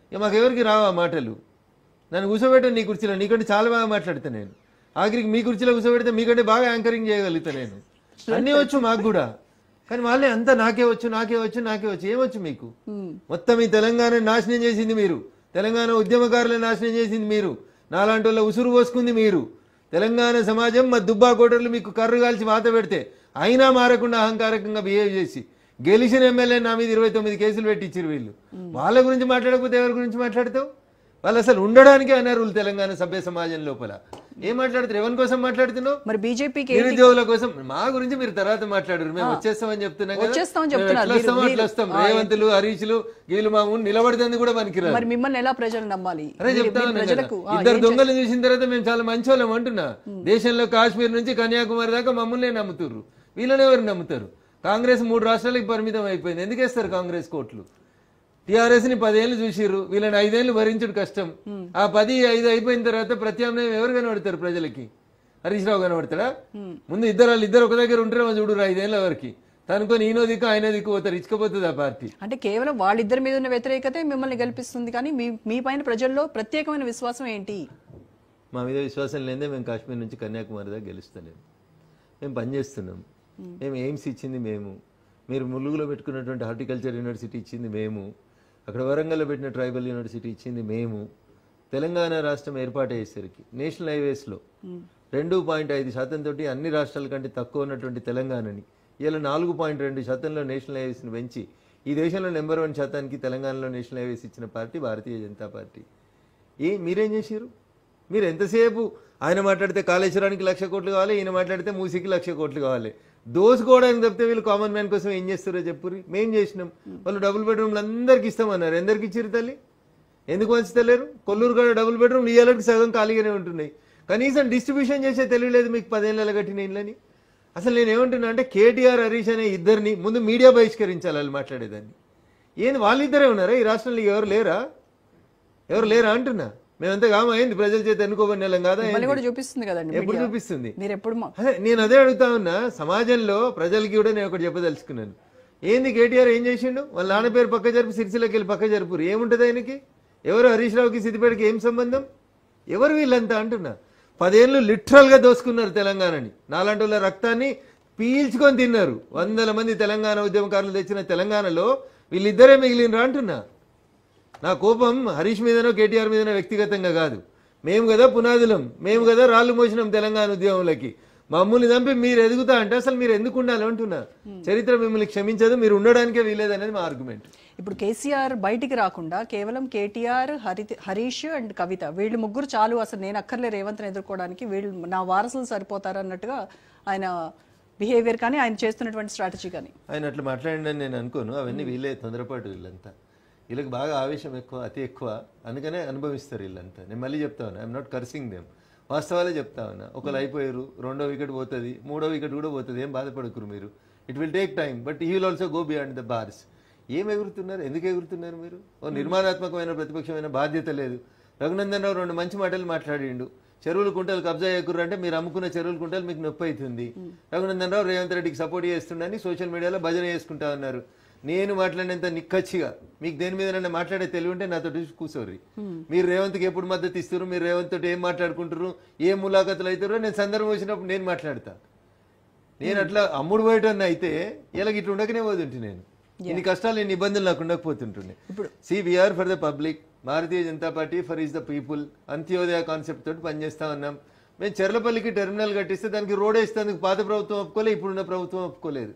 ఇక మాకెవరికి రావా మాటలు? నన్ను కూర్చోబెట్టాను నీ కుర్చీలో, నీకంటే చాలా బాగా మాట్లాడతా నేను. ఆఖరికి మీ కుర్చీలో కూర్చోబెడితే మీకంటే బాగా యాంకరింగ్ చేయగలుగుతా నేను. అన్నీ వచ్చు మాకు కూడా. కానీ వాళ్ళే అంతా నాకే వచ్చు. ఏమొచ్చు మీకు? మొత్తం ఈ తెలంగాణ నాశనం చేసింది మీరు. తెలంగాణ ఉద్యమకారులను నాశనం చేసింది మీరు. నాలాంటి వాళ్ళ ఉసురు పోసుకుంది మీరు. తెలంగాణ సమాజం మా దుబ్బా కోటర్లు మీకు కర్రు కాల్చి వాత పెడితే అయినా మారకుండా అహంకారకంగా బిహేవ్ చేసి గెలిచిన ఎమ్మెల్యే నా మీద 29 కేసులు పెట్టించారు వీళ్ళు. వాళ్ళ గురించి మాట్లాడకపోతే ఎవరి గురించి మాట్లాడతావు? వాళ్ళు అసలు ఉండడానికే అనర్హులు తెలంగాణ సభ్య సమాజం లోపల. ఏం మాట్లాడుతారు? ఎవరి కోసం మాట్లాడుతున్నావు? మరి బీజేపీకి నిరుద్యోగుల కోసం. మా గురించి మీరు తర్వాత మాట్లాడారు, మేము వచ్చేస్తామని చెప్తున్నాం కదా. రేవంతులు హరీష్లు వీళ్ళు మా నిలబడితే కూడా పనికిరారు. మరి మిమ్మల్ని ఎలా ప్రజలు నమ్మాలి? అరే చెప్తాను, ఇద్దరు దొంగలు చూసిన తర్వాత మేము చాలా మంచి వాళ్ళం అంటున్నా. దేశంలో కాశ్మీర్ నుంచి కన్యాకుమారి దాకా మమ్మల్ని నమ్ముతుర్రు, వీళ్ళని ఎవరు నమ్ముతారు? కాంగ్రెస్ 3 రాష్ట్రాలకు పరిమితం అయిపోయింది. ఎందుకు వేస్తారు కాంగ్రెస్ కోట్లు? టీఆర్ఎస్ ని 10 ఏళ్ళు చూసిర్రు, వీళ్ళని 5 ఏళ్ళు భరించడం కష్టం. ఆ 10-5 అయిపోయిన తర్వాత ప్రత్యామ్నాయం ఎవరు కనబడతారు ప్రజలకి? హరీష్ రావు కనబడతాడా? ముందు ఇద్దరు ఒక దగ్గర ఉంటారేమో చూడు 5 ఏళ్ళ వరకు. తనుకొని ఈయనో దిక్కు ఆయన దిక్కు పోతారు, ఇచ్చుకపోతుంది ఆ పార్టీ. అంటే కేవలం వాళ్ళిద్దరి మీద ఉన్న వ్యతిరేకతే మిమ్మల్ని గెలిపిస్తుంది, కానీ మీ పైన ప్రజల్లో ప్రత్యేకమైన విశ్వాసం ఏంటి? మా మీద విశ్వాసం లేదే మేము కాశ్మీర్ నుంచి కన్యాకుమారి దాకా గెలుస్తలేము. మేము పనిచేస్తున్నాం. మేము ఎయిమ్స్ ఇచ్చింది మేము, మీరు ములుగులో పెట్టుకున్నటువంటి హార్టికల్చర్ యూనివర్సిటీ ఇచ్చింది మేము, అక్కడ వరంగల్లో పెట్టిన ట్రైబల్ యూనివర్సిటీ ఇచ్చింది మేము. తెలంగాణ రాష్ట్రం ఏర్పాటు అయ్యేసరికి నేషనల్ హైవేస్లో 2.5% తోటి అన్ని రాష్ట్రాల కంటే తక్కువ ఉన్నటువంటి తెలంగాణని ఇలా 4.2%లో నేషనల్ హైవేస్ని పెంచి ఈ దేశంలో నెంబర్ 1 శాతానికి తెలంగాణలో నేషనల్ హైవేస్ ఇచ్చిన పార్టీ భారతీయ జనతా పార్టీ. మీరేం చేశారు? మీరు ఎంతసేపు ఆయన మాట్లాడితే కాళేశ్వరానికి 1,00,000 కోట్లు కావాలి, ఈయన మాట్లాడితే మూసీకి 1,00,000 కోట్లు కావాలి. దోసుకోవడానికి తప్పితే వీళ్ళు కామన్ మ్యాన్ కోసం ఏం చేస్తారో చెప్పుర్రి. మేం చేసినాం. వాళ్ళు డబుల్ బెడ్రూమ్లు అందరికి ఇస్తామన్నారు. ఎందరికి ఇచ్చిరు తల్లి? ఎందుకు వంచుతలేరు? కొల్లూరు కూడా డబుల్ బెడ్రూమ్లు ఇయ్యాలకి సగం ఖాళీగానే ఉంటున్నాయి. కనీసం డిస్ట్రిబ్యూషన్ చేసే తెలియలేదు మీకు 10 ఏళ్ళ కట్టిన ఇళ్ళని. అసలు నేను ఏమంటున్నా అంటే కేటీఆర్ హరీష్ అనే ఇద్దరిని ముందు మీడియా బహిష్కరించాలి వాళ్ళు మాట్లాడేదాన్ని. ఏంది వాళ్ళిద్దరే ఉన్నారా ఈ రాష్ట్రంలో? ఎవరు లేరా అంటున్నా. మేమంతా కామైంది ప్రజల చేత ఎన్నుకోబడిన వాళ్ళం కాదా? ఎప్పుడు చూపిస్తుంది? నేను అదే అడుగుతా ఉన్నా. సమాజంలో ప్రజలకి కూడా నేను ఒకటి చెప్పదలుచుకున్నాను. ఏంది కేటీఆర్ ఏం చేసిండు? వాళ్ళ నాన్న పేరు పక్క జరుపు, సిరిసిల్లకి వెళ్ళి పక్క జరుపురు. ఏముంటుంది ఆయనకి? ఎవరు హరీష్ రావుకి సిద్దిపేటకి ఏం సంబంధం? ఎవరు వీళ్ళంతా అంటున్నా. 10 ఏళ్ళు లిటరల్గా దోసుకున్నారు తెలంగాణని. నాలాంటి వాళ్ళ రక్తాన్ని పీల్చుకొని తిన్నారు. 100 మంది తెలంగాణ ఉద్యమకారులు తెచ్చిన తెలంగాణలో వీళ్ళిద్దరే మిగిలినరా అంటున్నా. నా కోపం హరీష్ మీదనో కేటీఆర్ మీదనో వ్యక్తిగతంగా కాదు. మేము కదా పునాదులం, మేము కదా రాళ్ళు మోసినాం తెలంగాణ ఉద్యమంలోకి. మమ్మల్ని చంపి మీరు ఎదుగుతా అంటే అసలు మీరు ఎందుకు ఉండాలి అంటున్నా. చరిత్ర మిమ్మల్ని క్షమించదు, మీరు ఉండడానికే వీలేదనేది మా ఆర్గ్యుమెంట్. ఇప్పుడు కేసీఆర్ బయటికి రాకుండా కేవలం కేటీఆర్, హరీష్ అండ్ కవిత వీళ్ళు ముగ్గురు చాలు, అసలు నేను అక్కర్లే రేవంత్ని ఎదుర్కోవడానికి, వీళ్ళు నా వారసులు సరిపోతారు అన్నట్టుగా ఆయన బిహేవియర్ కానీ ఆయన చేస్తున్నటువంటి స్ట్రాటజీ కానీ. ఆయన అట్లా మాట్లాడిందని నేను అనుకోను. అవన్నీ వీళ్ళే తొందరపాటు. వీళ్ళంతా వీళ్ళకి బాగా ఆవేశం ఎక్కువ, అతి ఎక్కువ, అందుకనే అనుభవిస్తారు వీళ్ళంతా. నేను మళ్ళీ చెప్తా ఉన్నా, ఐఎమ్ నాట్ కర్సింగ్ దెమ్, వాస్తవాలే చెప్తా ఉన్నా. ఒకరు అయిపోయారు, రెండో వికెట్ పోతుంది, మూడో వికెట్ కూడా పోతుంది, ఏం బాధపడకురు మీరు. It will take time, but he will also go beyond the bars. ఏం ఎగురుతున్నారు, ఎందుకు ఎగురుతున్నారు మీరు? ఓ నిర్మాణాత్మకమైన ప్రతిపక్షమైన బాధ్యత లేదు. రఘునందన్ రావు 2 మంచి మాటలు మాట్లాడిండు. చెరువులు కుంటలు కబ్జా ఎక్కుర్రు అంటే మీరు అమ్ముకున్న చెరువుల కుంటలు మీకు నొప్పి అవుతుంది. రఘునందన్ రావు రేవంత్ రెడ్డికి సపోర్ట్ చేస్తుండని సోషల్ మీడియాలో భజన చేసుకుంటా ఉన్నారు. నేను మాట్లాడినంత నిక్కచ్చిగా మీకు దేని మీద మాట్లాడే తెలివి ఉంటే నాతో కూర్చోర్రి. మీరు రేవంత్కి ఎప్పుడు మద్దతు ఇస్తారు, మీరు రేవంత్ తోటి ఏం మాట్లాడుకుంటారు, ఏం ములాఖతులు అవుతారో నేను సందర్భం వచ్చినప్పుడు నేను మాట్లాడతా. నేను అట్లా అమ్ముడు పోయేటోన్ని అయితే ఇలాగ ఇట్లా ఉండకనే పోతుంటే నేను ఇన్ని కష్టాలు, ఇన్ని ఇబ్బందులు నాకు ఉండకపోతుంటుండే. See we are for the public, Bharatiya Janata Party for is the people, అంత్యోదయ కాన్సెప్ట్ తోటి పనిచేస్తా ఉన్నాం. మేము చెర్లపల్లికి టెర్మినల్ కట్టిస్తే దానికి రోడ్ వేసేందుకు పాత ప్రభుత్వం ఒప్పుకోలేదు, ఇప్పుడున్న ప్రభుత్వం ఒప్పుకోలేదు.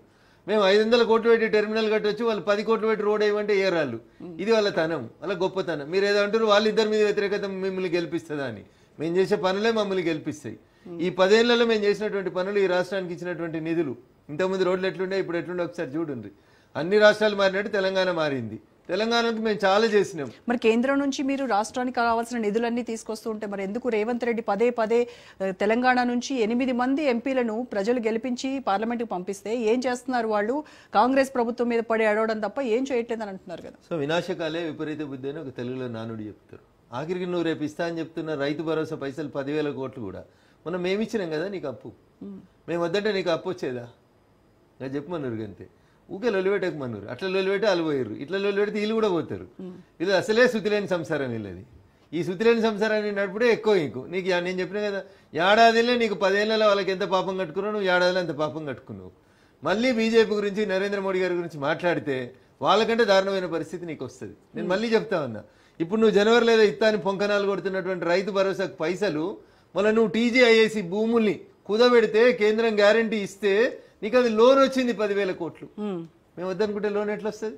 మేము 500 కోట్లు పెట్టి టెర్మినల్ కట్టొచ్చు, వాళ్ళు 10 కోట్లు పెట్టి రోడ్ వేయమంటే ఏరాళ్ళు. ఇది వాళ్ళ తనం, వాళ్ళ గొప్పతనం. మీరు ఏదో అంటారు వాళ్ళిద్దరి మీద వ్యతిరేకత మిమ్మల్ని గెలిపిస్తుందా అని. మేము చేసే పనులే మమ్మల్ని గెలిపిస్తాయి. ఈ 10 ఏళ్లలో మేము చేసినటువంటి పనులు, ఈ రాష్ట్రానికి ఇచ్చినటువంటి నిధులు, ఇంతకుముందు రోడ్లు ఎట్లుండే ఇప్పుడు ఎట్లుండే ఒకసారి చూడండి. అన్ని రాష్ట్రాలు మారినట్టు తెలంగాణ మారింది. తెలంగాణకు మేము చాలా చేసినాం. మరి కేంద్రం నుంచి మీరు రాష్ట్రానికి కావాల్సిన నిధులన్నీ తీసుకొస్తూ ఉంటే మరి ఎందుకు రేవంత్ రెడ్డి పదే పదే తెలంగాణ నుంచి 8 మంది ఎంపీలను ప్రజలు గెలిపించి పార్లమెంట్కి పంపిస్తే ఏం చేస్తున్నారు వాళ్ళు? కాంగ్రెస్ ప్రభుత్వం మీద పడి అడవడం తప్ప ఏం చేయట్లేదు అని అంటున్నారు కదా. సో వినాశకాలే విపరీత బుద్ధి అని ఒక తెలుగులో నానుడి చెప్తారు. ఆఖరికి నువ్వు రేపు ఇస్తా అని చెప్తున్న రైతు భరోసా పైసలు 10,000 కోట్లు కూడా మనం మేమిచ్చినాం కదా నీకు అప్పు. మేము వద్దంటే నీకు అప్పు వచ్చేదా? నాకు చెప్పమన్నారు అంతే. ఊకే లొలిపెట్టకమన్నారు. అట్లా లొలిపెట్టి అలపోయారు, ఇట్లా లొలిపెడితే వీళ్ళు కూడా పోతారు. వీళ్ళు అసలే శుతిలేని సంసారం వీళ్ళది. ఈ శుతిలేని సంసారాన్ని నడుపుడే ఎక్కువ. నీకు నేను చెప్పిన కదా, ఏడాదిలో నీకు 10 ఏళ్లలో వాళ్ళకి ఎంత పాపం కట్టుకున్నావు, నువ్వు ఏడాదిలో అంత పాపం కట్టుకున్నావు. మళ్ళీ బీజేపీ గురించి, నరేంద్ర మోడీ గారి గురించి మాట్లాడితే వాళ్ళకంటే దారుణమైన పరిస్థితి నీకు వస్తుంది. నేను మళ్ళీ చెప్తా ఉన్నా, ఇప్పుడు నువ్వు జనవరిలో ఏదో ఇత్తాని పొంకనాలు కొడుతున్నటువంటి రైతు భరోసాకు పైసలు మళ్ళీ నువ్వు టీజీఐఏసీ భూముల్ని కుదబెడితే కేంద్రం గ్యారంటీ ఇస్తే నీకు అది లోన్ వచ్చింది 10,000 కోట్లు. మేము వద్దనుకుంటే లోన్ ఎట్లా వస్తుంది?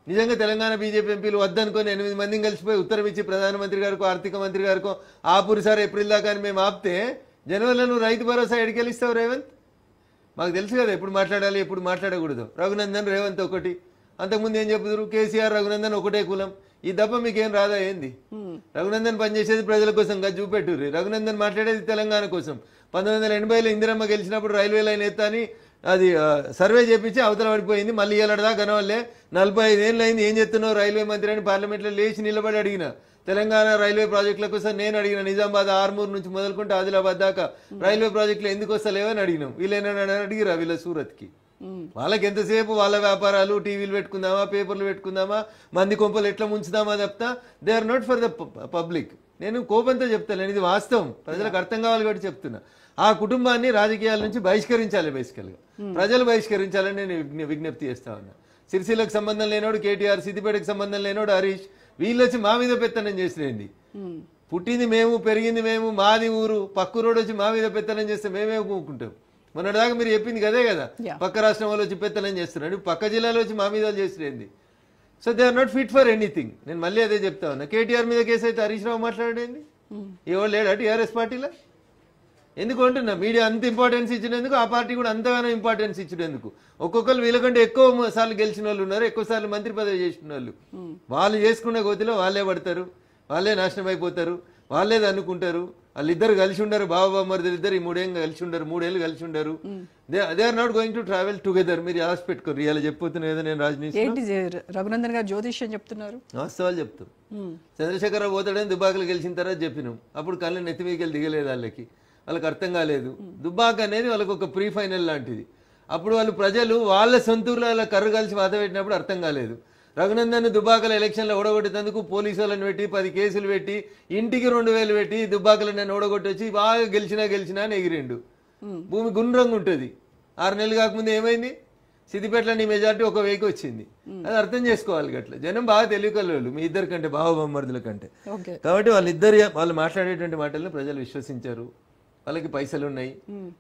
నిజంగా తెలంగాణ బీజేపీ ఎంపీలు వద్దనుకొని 8 మందిని కలిసిపోయి ఉత్తరం ఇచ్చి ప్రధానమంత్రి గారికో, ఆర్థిక మంత్రి గారికో ఆపురు సార్ ఏప్రిల్ దాకా అని మేము ఆపితే జనవరిలో నువ్వు రైతు భరోసా ఎడికెళ్ళిస్తావు రేవంత్? మాకు తెలుసు కదా ఎప్పుడు మాట్లాడాలి, ఎప్పుడు మాట్లాడకూడదు. రఘునందన్ రేవంత్ ఒకటి, అంతకుముందు ఏం చెప్పుదురు, కేసీఆర్ రఘునందన్ ఒకటే కులం. ఈ దప్ప మీకేం రాదా ఏంది? రఘునందన్ పనిచేసేది ప్రజల కోసం కదా, చూపెట్టుర్రి. రఘునందన్ మాట్లాడేది తెలంగాణ కోసం. 1980లో ఇందిరమ్మ గెలిచినప్పుడు రైల్వే లైన్ ఎత్తా అని అది సర్వే చేపించి అవతల పడిపోయింది. మళ్ళీ ఏళ్ళదా కనవాళ్ళే 45 ఏళ్ళు అయింది, ఏం చెప్తున్నావు రైల్వే మంత్రి అని పార్లమెంట్లో లేచి నిలబడి అడిగిన. తెలంగాణ రైల్వే ప్రాజెక్టుల కోసం నేను అడిగిన. నిజామాబాద్, ఆర్మూర్ నుంచి మొదలుకుంటే ఆదిలాబాద్ దాకా రైల్వే ప్రాజెక్టులు ఎందుకు వస్తలేవని అడిగినాం. వీళ్ళేనా అడిగిరా వీళ్ళ సూరత్కి? వాళ్ళకి ఎంతసేపు వాళ్ళ వ్యాపారాలు, టీవీలు పెట్టుకుందామా, పేపర్లు పెట్టుకుందామా, మంది కొంపలు ఎట్లా ముంచుదామా తప్ప they are not for the public. నేను కోపంతో చెప్తాను, ఇది వాస్తవం, ప్రజలకు అర్థం కావాలి కాబట్టి చెప్తున్నా. ఆ కుటుంబాన్ని రాజకీయాల నుంచి బహిష్కరించాలి, బేసికల్గా ప్రజలు బహిష్కరించాలని నేను విజ్ఞప్తి చేస్తా ఉన్నా. సిరిసిల్లకు సంబంధం లేనోడు కేటీఆర్, సిద్దిపేటకు సంబంధం లేనోడు హరీష్, వీళ్ళు వచ్చి మా మీద పెత్తనం చేసినండి. పుట్టింది మేము, పెరిగింది మేము, మాది ఊరు, పక్క రోడ్ వచ్చి మా మీద పెత్తనం చేస్తే మేమే ఊరుకుంటాం. మొన్నటిదాకా మీరు చెప్పింది కదే కదా, పక్క రాష్ట్రం వాళ్ళు వచ్చి పెత్తనం చేస్తున్నాడు, పక్క జిల్లాలో వచ్చి మా మీద చేసినండి. So they are not fit for anything. నేను మళ్ళీ అదే చెప్తా ఉన్నా. కేటీఆర్ మీద కేసు అయితే హరీష్ రావు మాట్లాడండి, ఎవరు లేడా టీఆర్ఎస్ పార్టీలో? ఎందుకు అంటున్నా, మీడియా అంత ఇంపార్టెన్స్ ఇచ్చినందుకు ఆ పార్టీ కూడా అంతగానో ఇంపార్టెన్స్ ఇచ్చినందుకు. ఒక్కొక్కరు వీళ్ళకంటే ఎక్కువ సార్లు గెలిచిన వాళ్ళు ఉన్నారు, ఎక్కువ సార్లు మంత్రి పదవి చేసిన వాళ్ళు. వాళ్ళు చేసుకున్న గోతిలో వాళ్ళే పడతారు, వాళ్ళే నాశనం అయిపోతారు, వాళ్ళే అనుకుంటారు. వాళ్ళిద్దరు కలిసి ఉండరు, బావమరిద్దరు ఇద్దరు ఈ 3 ఏళ్ళు కలిసి ఉండరు, 3 ఏళ్ళు కలిసి ఉండరు. They are not going to travel together. మీరు ఆశ పెట్టుకోరు. ఇలా చెప్పిపోతున్నా ఏదో నేను రాజనీతి రఘునందన్ గారు జ్యోతిష్యం చెప్తున్నారు, వాస్తవాలు చెప్తాం. చంద్రశేఖరరావు పోతాడని దుబ్బాకలు గెలిచిన తర్వాత చెప్పినాం. అప్పుడు కళ్ళు నెత్తి మీదకి దిగలేదు వాళ్ళకి అర్థం కాలేదు. దుబ్బాక అనేది వాళ్ళకి ఒక ప్రీ ఫైనల్ లాంటిది. అప్పుడు వాళ్ళు ప్రజలు వాళ్ళ సొంతూరులో అలా కర్రు కలిసి వాత పెట్టినప్పుడు అర్థం కాలేదు. రఘునందన్ దుబ్బాకల ఎలక్షన్లో ఓడగొట్టేందుకు పోలీసు వాళ్ళని పెట్టి 10 కేసులు పెట్టి ఇంటికి 2,000 పెట్టి దుబ్బాకలు నన్ను ఓడగొట్టి వచ్చి బాగా గెలిచినా అని ఎగిరిండు. భూమి గుండ్రంగా ఉంటుంది. 6 నెలలు కాకముందు ఏమైంది? సిద్దిపేటలో నీ మెజార్టీ 1 వెయ్యికి వచ్చింది. అది అర్థం చేసుకోవాలి. గట్ల జనం బాగా తెలియకలు మీ ఇద్దరి కంటే, బావమరుదుల కంటే. కాబట్టి వాళ్ళు మాట్లాడేటువంటి మాటలను ప్రజలు విశ్వసించారు. వాళ్ళకి పైసలు ఉన్నాయి.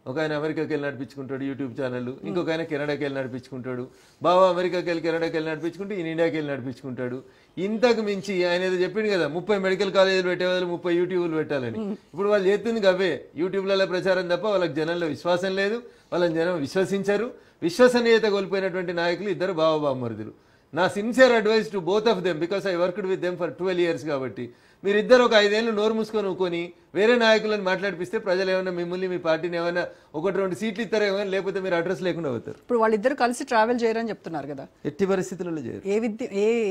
ఒక ఆయన అమెరికాకి వెళ్ళి నడిపించుకుంటాడు యూట్యూబ్ ఛానల్, ఇంకొక ఆయన కెనడాకి వెళ్ళి నడిపించుకుంటాడు, బాబా అమెరికాకి వెళ్ళి కెనడాకి వెళ్ళి నడిపించుకుంటూ ఈయన ఇండియాకి వెళ్ళి నడిపించుకుంటాడు. ఇంతకు మించి ఆయన ఏదో చెప్పింది కదా 30 మెడికల్ కాలేజీలు పెట్టేవాళ్ళు 30 యూట్యూబ్లు పెట్టాలని. ఇప్పుడు వాళ్ళు చేస్తుంది అవే యూట్యూబ్లలో ప్రచారం తప్ప వాళ్ళకి జనంలో విశ్వాసం లేదు, వాళ్ళని జనం విశ్వసించరు. విశ్వసనీయత కోల్పోయినటువంటి నాయకులు ఇద్దరు బావబామ్మరుదులు. నా sincere advice to both of them, because I worked with them for 12 years కాబట్టి మీరిద్దరు ఒక 5 ఏళ్ళు నోరు మూసుకొని వేరే నాయకులను మాట్లాడిపిస్తే ప్రజలు ఏమైనా మిమ్మల్ని మీ పార్టీని ఏమైనా 1-2 సీట్లు ఇస్తారేమో, లేకపోతే మీరు అడ్రస్ లేకుండా అవుతారు. ఇప్పుడు వాళ్ళిద్దరు కలిసి ట్రావెల్ చేయరని చెప్తున్నారు కదా, ఎట్టి పరిస్థితుల్లో చేయరు.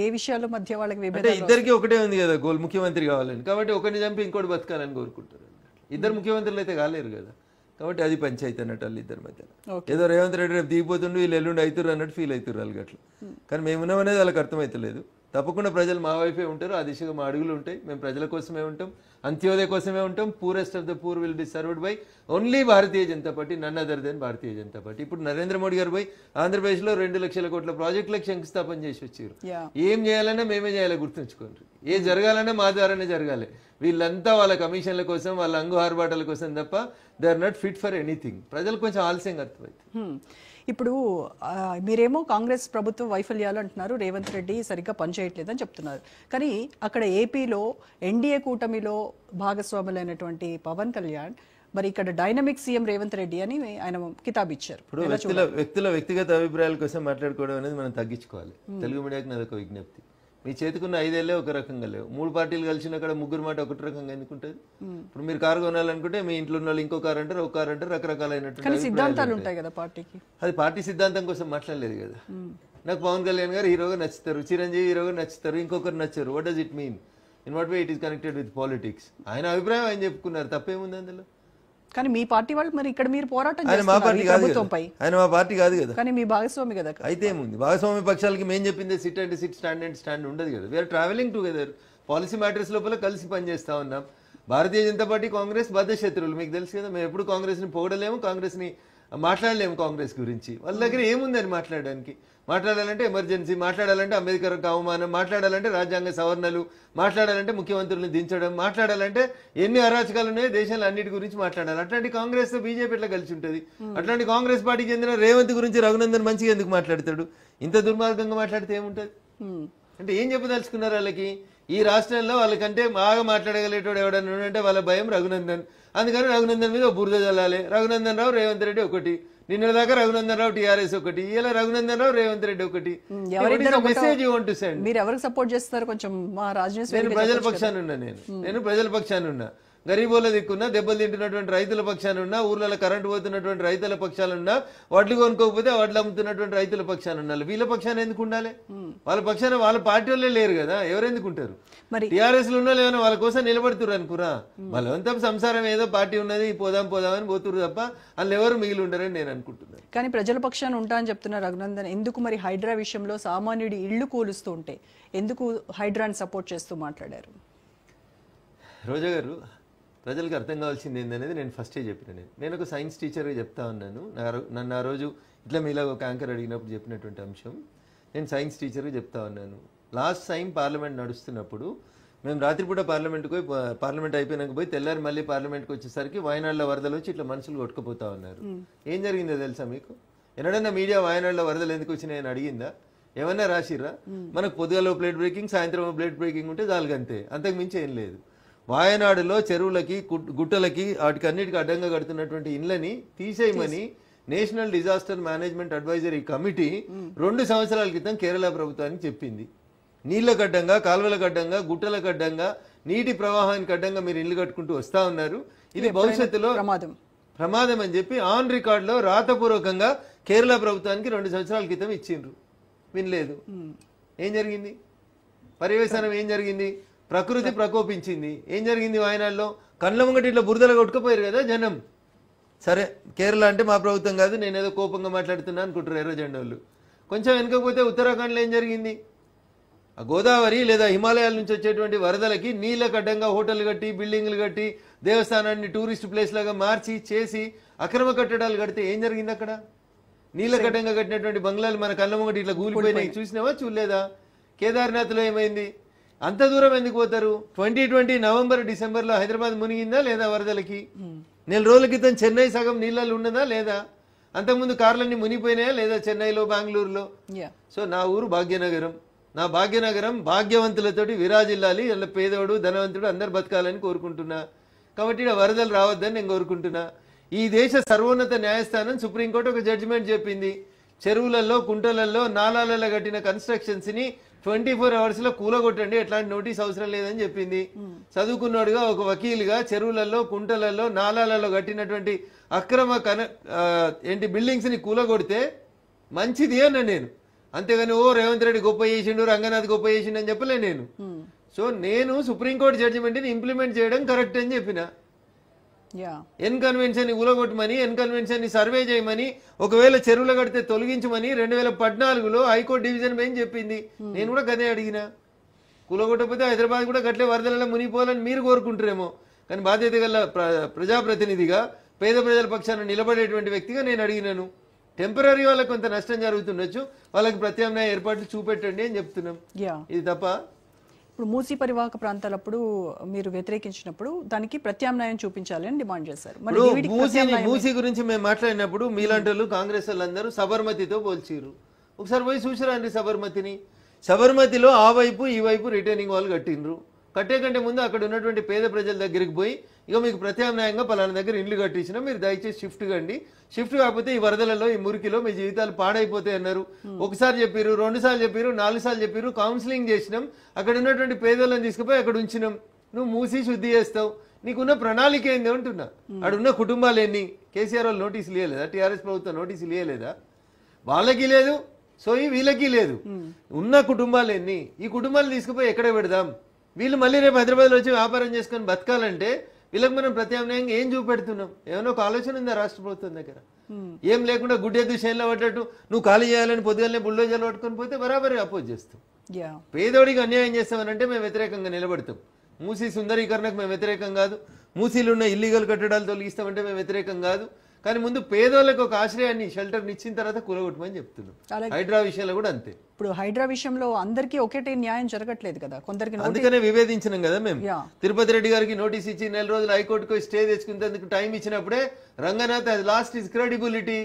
ఏ విషయాల మధ్య వాళ్ళకి అంటే ఇద్దరికి ఒకటే ఉంది కదా గోల్, ముఖ్యమంత్రి కావాలని. కాబట్టి ఒకరిని చంపి ఇంకోటి బతకాలని కోరుకుంటారు. ఇద్దరు ముఖ్యమంత్రులు అయితే కాలేరు కదా, కాబట్టి అది పంచాయతీ అన్నట్టు వాళ్ళు ఇద్దరి మధ్య. ఏదో రేవంత్ రెడ్డి రేపు దిగిపోతుండు వీళ్ళు ఎల్లుండి అవుతారు అన్నట్టు ఫీల్ అవుతారు వాళ్ళు గట్ల. కానీ మేమున్నామనేది వాళ్ళకి అర్థమవుతలేదు. తప్పకుండా ప్రజలు మా వైపే ఉంటారు, ఆ దిశగా మా అడుగులు ఉంటాయి. మేము ప్రజల కోసమే ఉంటాం, అంత్యోదయ కోసమే ఉంటాం. Poorest of the poor will be served by only Bharatiya Janata Party, none other than Bharatiya Janata Party. ఇప్పుడు నరేంద్ర మోడీ గారు పోయి ఆంధ్రప్రదేశ్లో 2 లక్షల కోట్ల ప్రాజెక్టులకు శంకుస్థాపన చేసి వచ్చారు. ఏం చేయాలన్నా మేమే చేయాలి, గుర్తుంచుకోండి. ఏ జరగాలన్నా మా ద్వారానే జరగాలి. వీళ్ళంతా వాళ్ళ కమిషన్ల కోసం, వాళ్ళ అంగు ఆర్బాటాల కోసం తప్ప they are not fit for anything. ప్రజలు కొంచెం ఆలస్యంగా అర్థమైంది. ఇప్పుడు మీరేమో కాంగ్రెస్ ప్రభుత్వ వైఫల్యాలు అంటున్నారు, రేవంత్ రెడ్డి సరిగ్గా పనిచేయట్లేదని చెప్తున్నారు. కానీ అక్కడ ఏపీలో ఎన్డీఏ కూటమిలో భాగస్వాములైనటువంటి పవన్ కళ్యాణ్ మరి ఇక్కడ డైనమిక్ సీఎం రేవంత్ రెడ్డి అని ఆయన కితాబ్ ఇచ్చారు. ఇప్పుడు వ్యక్తుల వ్యక్తిగత అభిప్రాయాల కోసం మాట్లాడుకోవడం అనేది మనం తగ్గించుకోవాలి. తెలుగు మీడియాకి నాదొక విజ్ఞప్తి. మీ చేతికున్న 5 ఏళ్ళే ఒక రకంగా లేవు. 3 పార్టీలు కలిసిన అక్కడ ముగ్గురు మాట ఒకటి రకంగా ఎందుకుంటుంది? ఇప్పుడు మీరు కారు కొనాలనుకుంటే మీ ఇంట్లో ఉన్న వాళ్ళు ఇంకో కారు అంటారు, ఒక కారు అంటారు, రకరకాలైనటువంటి సిద్ధాంతాలు ఉంటాయి కదా పార్టీకి. అది పార్టీ సిద్ధాంతం కోసం మాట్లాడలేదు కదా. నాకు పవన్ కళ్యాణ్ గారు హీరోగా నచ్చుతారు, చిరంజీవి హీరోగా నచ్చుతారు, ఇంకొకరు నచ్చారు. What does it mean? In what way it is connected with politics? ఆయన అభిప్రాయం ఆయన చెప్పుకున్నారు, తప్పేముంది అందులో? కానీ మీ పార్టీ వాళ్ళు మరి ఇక్కడ మీరు పోరాటం ఆయన మా పార్టీ కాదు కదా, కానీ మీ భాగస్వామి కదా. అయితే ఏముంది, భాగస్వామి పక్షాలకి మేము చెప్పింది sit and sit, stand and stand ఉండదు కదా. We are travelling together, policy matters లోపల కలిసి పనిచేస్తా ఉన్నాం. భారతీయ జనతా పార్టీ కాంగ్రెస్ బద్ధ శత్రువులు, మీకు తెలుసు కదా. మేము ఎప్పుడు కాంగ్రెస్ ని పొగడలేము, కాంగ్రెస్ ని మాట్లాడలేము. కాంగ్రెస్ గురించి వాళ్ళ దగ్గర ఏముందని మాట్లాడడానికి? మాట్లాడాలంటే ఎమర్జెన్సీ, మాట్లాడాలంటే అంబేద్కర్ అవమానం, మాట్లాడాలంటే రాజ్యాంగ సవరణలు, మాట్లాడాలంటే ముఖ్యమంత్రులను దించడం, మాట్లాడాలంటే ఎన్ని అరాచకాలు ఉన్నాయో దేశంలో అన్నిటి గురించి మాట్లాడాలి. అట్లాంటి కాంగ్రెస్ తో బీజేపీ ఎట్లా కలిసి ఉంటుంది? అట్లాంటి కాంగ్రెస్ పార్టీకి చెందిన రేవంత్ గురించి రఘునందన్ మంచిగా ఎందుకు మాట్లాడతాడు? ఇంత దుర్మార్గంగా మాట్లాడితే ఏముంటుంది? అంటే ఏం చెప్పదలుచుకున్నారు వాళ్ళకి? ఈ రాష్ట్రంలో వాళ్ళకంటే బాగా మాట్లాడగలిగేటోడు ఎవడన్నా అంటే వాళ్ళ భయం రఘునందన్. అందుకని రఘునందన్ మీద బురద చల్లాలి. రఘునందన్ రావు, రేవంత్ రెడ్డి ఒకటి. నిన్న దాకా రఘునందన్ రావు టీఆర్ఎస్ ఒకటి, ఇలా రఘునందన్ రావు, రేవంత్ రెడ్డి ఒకటి. Message you want to send? మీరు ఎవరికి సపోర్ట్ చేస్తారు? కొంచెం మా రాజనేశ్వరి. నేను ప్రజల పక్షాన ఉన్నా, నేను ప్రజల పక్షాన ఉన్నా, గరీబోళ్ళ దిక్కున్నా, దెబ్బలు తింటున్నటువంటి రైతుల పక్షాన ఉన్నా, ఊర్లలో కరెంటు పోతున్నటువంటి రైతుల పక్షాలున్నా, వడ్లు కొనుక్కోకపోతే వడ్లు అమ్ముతున్నటువంటి రైతుల పక్షాన ఉండాలి. వీళ్ళ పక్షాన ఎందుకు ఉండాలి? వాళ్ళ పక్షాన వాళ్ళ పార్టీ వాళ్ళే లేరు కదా, ఎవరెందుకు ఉంటారు? టీఆర్ఎస్ లో ఉన్న ఏమైనా వాళ్ళ కోసం నిలబడుతురు అనుకురా? వాళ్ళంతా సంసారం ఏదో పార్టీ ఉన్నది పోదాం అని పోతురు తప్ప వాళ్ళు ఎవరు మిగిలి ఉండరని నేను అనుకుంటున్నాను. కానీ ప్రజల పక్షాన ఉంటా అని చెప్తున్నారు రఘునందన్. ఎందుకు మరి హైడ్రా విషయంలో సామాన్యుడి ఇళ్లు కూలుస్తూ ఉంటే ఎందుకు హైడ్రాని సపోర్ట్ చేస్తూ మాట్లాడారు? రోజా గారు, ప్రజలకు అర్థం కావాల్సింది ఏందనేది నేను ఫస్టే చెప్పిన. నేను ఒక సైన్స్ టీచర్గా చెప్తా ఉన్నాను. నన్ను ఆ రోజు ఇట్లా మీలా ఒక యాంకర్ అడిగినప్పుడు చెప్పినటువంటి అంశం, నేను సైన్స్ టీచర్గా చెప్తా ఉన్నాను. లాస్ట్ టైం పార్లమెంట్ నడుస్తున్నప్పుడు మేము రాత్రిపూట పార్లమెంట్ అయిపోయినాక పోయి తెల్లారి మళ్ళీ పార్లమెంట్కి వచ్చేసరికి వాయనాడులో వరదలు వచ్చి ఇట్లా మనుషులు కొట్టుకుపోతా ఉన్నారు. ఏం జరిగిందో తెలుసా మీకు? ఎన్నడన్నా మీడియా వాయనాడులో వరదలు ఎందుకు వచ్చినాయని అడిగిందా? ఏమన్నా రాసిర్రా? మనకు పొద్దుగాలో ప్లేట్ బ్రేకింగ్, సాయంత్రం ప్లేట్ బ్రేకింగ్ ఉంటే దాల్గంతే, అంతకు మించి ఏం లేదు. వాయనాడులో చెరువులకి, గుట్టలకి, వాటికి అన్నిటికీ అడ్డంగా కడుతున్నటువంటి ఇండ్లని తీసేయమని national disaster management advisory committee 2 సంవత్సరాల క్రితం కేరళ ప్రభుత్వానికి చెప్పింది. నీళ్లకు అడ్డంగా, కాలువలకు అడ్డంగా, గుట్టలకు అడ్డంగా, నీటి ప్రవాహానికి అడ్డంగా మీరు ఇల్లు కట్టుకుంటూ వస్తా ఉన్నారు, ఇది భవిష్యత్తులో ప్రమాదం అని చెప్పి ఆన్ రికార్డులో రాతపూర్వకంగా కేరళ ప్రభుత్వానికి 2 సంవత్సరాల క్రితం ఇచ్చిండ్రు. వినలేదు. ఏం జరిగింది? పర్యవసానం ఏం జరిగింది? ప్రకృతి ప్రకోపించింది. ఏం జరిగింది? వాయనాడులో కళ్ళ ముంగటి ఇట్లా బురదలు కొట్టుకుపోయారు కదా జనం. సరే, కేరళ అంటే మా ప్రభుత్వం కాదు, నేనేదో కోపంగా మాట్లాడుతున్నా అనుకుంటారు ఎర్ర జెండా వాళ్ళు. కొంచెం వెనుకపోతే ఉత్తరాఖండ్లో ఏం జరిగింది? ఆ గోదావరి లేదా హిమాలయాల నుంచి వచ్చేటువంటి వరదలకి నీళ్ళకు అడ్డంగా హోటల్ కట్టి, బిల్డింగ్లు కట్టి, దేవస్థానాన్ని టూరిస్ట్ ప్లేస్ లాగా మార్చి చేసి అక్రమ కట్టడాలు కడితే ఏం జరిగింది? అక్కడ నీళ్ళకు అడ్డంగా కట్టినటువంటి బంగ్లాలు మన కళ్ళ ముంగటి ఇట్లా కూలిపోయినాయి. చూసినావా? చూడలేదా? కేదార్నాథ్లో ఏమైంది? అంత దూరం ఎందుకు పోతారు? 2020 నవంబర్ డిసెంబర్లో హైదరాబాద్ మునిగిందా లేదా వరదలకి? నెల రోజుల క్రితం చెన్నై సగం నీళ్ళలో ఉన్నదా లేదా? అంతకుముందు కార్లన్నీ మునిగిపోయినాయా లేదా చెన్నైలో, బెంగళూరులో? సో నా ఊరు భాగ్యనగరం. నా భాగ్యనగరం భాగ్యవంతులతోటి విరాజిల్లాలి, ఇలా పేదోడు ధనవంతుడు అందరు బతకాలని కోరుకుంటున్నా. కాబట్టి ఇలా వరదలు రావద్దని నేను కోరుకుంటున్నా. ఈ దేశ సర్వోన్నత న్యాయస్థానం సుప్రీంకోర్టు ఒక జడ్జిమెంట్ చెప్పింది, చెరువులలో, కుంటలలో, నాలాలలో కట్టిన కన్స్ట్రక్షన్స్ ని 24 hours లో కూలగొట్టండి, ఎట్లాంటి నోటీస్ అవసరం లేదని చెప్పింది. చదువుకున్నాడుగా ఒక వకీలుగా చెరువులలో, కుంటలలో, నాలాలలో కట్టినటువంటి అక్రమ బిల్డింగ్స్ ని కూలగొడితే మంచిది అన్న నేను. అంతేగాని రేవంత్ రెడ్డి గొప్ప చేసిండు, రంగనాథ్ గొప్ప చేసిండు అని చెప్పలే నేను. సో నేను సుప్రీంకోర్టు జడ్జిమెంట్ ని ఇంప్లిమెంట్ చేయడం కరెక్ట్ అని చెప్పిన. ఎన్ కన్వెన్షన్ ని ఊలగొట్టమని, ఎన్ కన్వెన్షన్ ని సర్వే చేయమని, ఒకవేళ చెరువులు కడితే తొలగించమని 2014లో హైకోర్టు డివిజన్ బెంచ్ చెప్పింది. నేను కూడా గదే అడిగిన. కూలగొట్టకపోతే హైదరాబాద్ కూడా గట్లే వరదలలో మునిగిపోవాలని మీరు కోరుకుంటారేమో, కానీ బాధ్యత గల ప్రజాప్రతినిధిగా, పేద ప్రజల పక్షాన నిలబడేటువంటి వ్యక్తిగా నేను అడిగినాను. టెంపరీ వాళ్ళకి కొంత నష్టం జరుగుతుండొచ్చు, వాళ్ళకి ప్రత్యామ్నాయ ఏర్పాట్లు చూపెట్టండి అని చెప్తున్నాం. ఇది తప్ప ఇప్పుడు మూసీ పరివాహక ప్రాంతాలప్పుడు మీరు వ్యతిరేకించినప్పుడు దానికి ప్రత్యామ్నాయం చూపించాలి అని డిమాండ్ చేశారు. మూసీ గురించి మేము మాట్లాడినప్పుడు మీలాంటి వాళ్ళు, కాంగ్రెస్ వాళ్ళందరూ సబర్మతితో పోల్చిరు. ఒకసారి పోయి చూసిరండి సబర్మతిని. సబర్మతిలో ఆ వైపు ఈ వైపు రిటైనింగ్ వాళ్ళు కట్టిండ్రు. కట్టే కంటే ముందు అక్కడ ఉన్నటువంటి పేద ప్రజల దగ్గరికి పోయి, ఇక మీకు ప్రత్యామ్నాయంగా పలానా దగ్గర ఇండ్లు కట్టించినా మీరు దయచేసి షిఫ్ట్ కండి, షిఫ్ట్ కాకపోతే ఈ వరదలలో, ఈ మురికిలో మీ జీవితాలు పాడైపోతాయి అన్నారు. ఒకసారి చెప్పారు, 2 సార్లు చెప్పారు, 4 సార్లు చెప్పారు. కౌన్సిలింగ్ చేసినాం, అక్కడ ఉన్నటువంటి పేదలను తీసుకుపోయి అక్కడ ఉంచినాం. నువ్వు మూసి శుద్ధి చేస్తావు, నీకున్న ప్రణాళిక ఏంది అంటున్నా. అడున్న కుటుంబాలు ఎన్ని? కేసీఆర్ వాళ్ళు నోటీసులు ఇవ్వలేదా? టీఆర్ఎస్ ప్రభుత్వం నోటీసులు ఇవ్వలేదా? వాళ్ళకి లేదు, సో వీళ్ళకి లేదు. ఉన్న కుటుంబాలు ఎన్ని? ఈ కుటుంబాలు తీసుకుపోయి ఎక్కడ పెడదాం? వీళ్ళు మళ్ళీ రేపు హైదరాబాద్లో వచ్చి వ్యాపారం చేసుకొని బతకాలంటే వీళ్ళకి మనం ప్రత్యామ్నాయంగా ఏం చూపెడుతున్నాం? ఏమైనా ఒక ఆలోచన ఉందా రాష్ట్ర ప్రభుత్వం దగ్గర? ఏం లేకుండా గుడ్డెద్దు చేనులో పడ్డట్టు నువ్వు ఖాళీ చేయాలని పొద్దుగానే బుల్డోజర్లు పట్టుకొని పోతే బరాబరి అపోజ్ చేస్తాం. పేదోడికి అన్యాయం చేస్తామనంటే మేము వ్యతిరేకంగా నిలబడతాం. మూసీ సుందరీకరణకు మేము వ్యతిరేకం కాదు, మూసీలు ఉన్న ఇల్లీగల్ కట్టడాలు తొలగిస్తామంటే మేము వ్యతిరేకం కాదు. కానీ ముందు పేదోళ్ళకి ఒక ఆశ్రయాన్ని, షెల్టర్ ఇచ్చిన తర్వాత కూలగొట్టమని చెప్తున్నాం. హైడ్రా విషయంలో కూడా అంతే. ఇప్పుడు హైడ్రా విషయంలో అందరికీ ఒకటే న్యాయం జరగట్లేదు కదా, కొందరికి. అందుకనే వివేదించినాం కదా మేము. తిరుపతి రెడ్డి గారికి నోటీస్ ఇచ్చి 4 రోజులు హైకోర్టుకు స్టే తెచ్చుకునేందుకు టైం ఇచ్చినప్పుడే రంగనాథ్ లాస్ట్ ఇస్ క్రెడిబిలిటీ.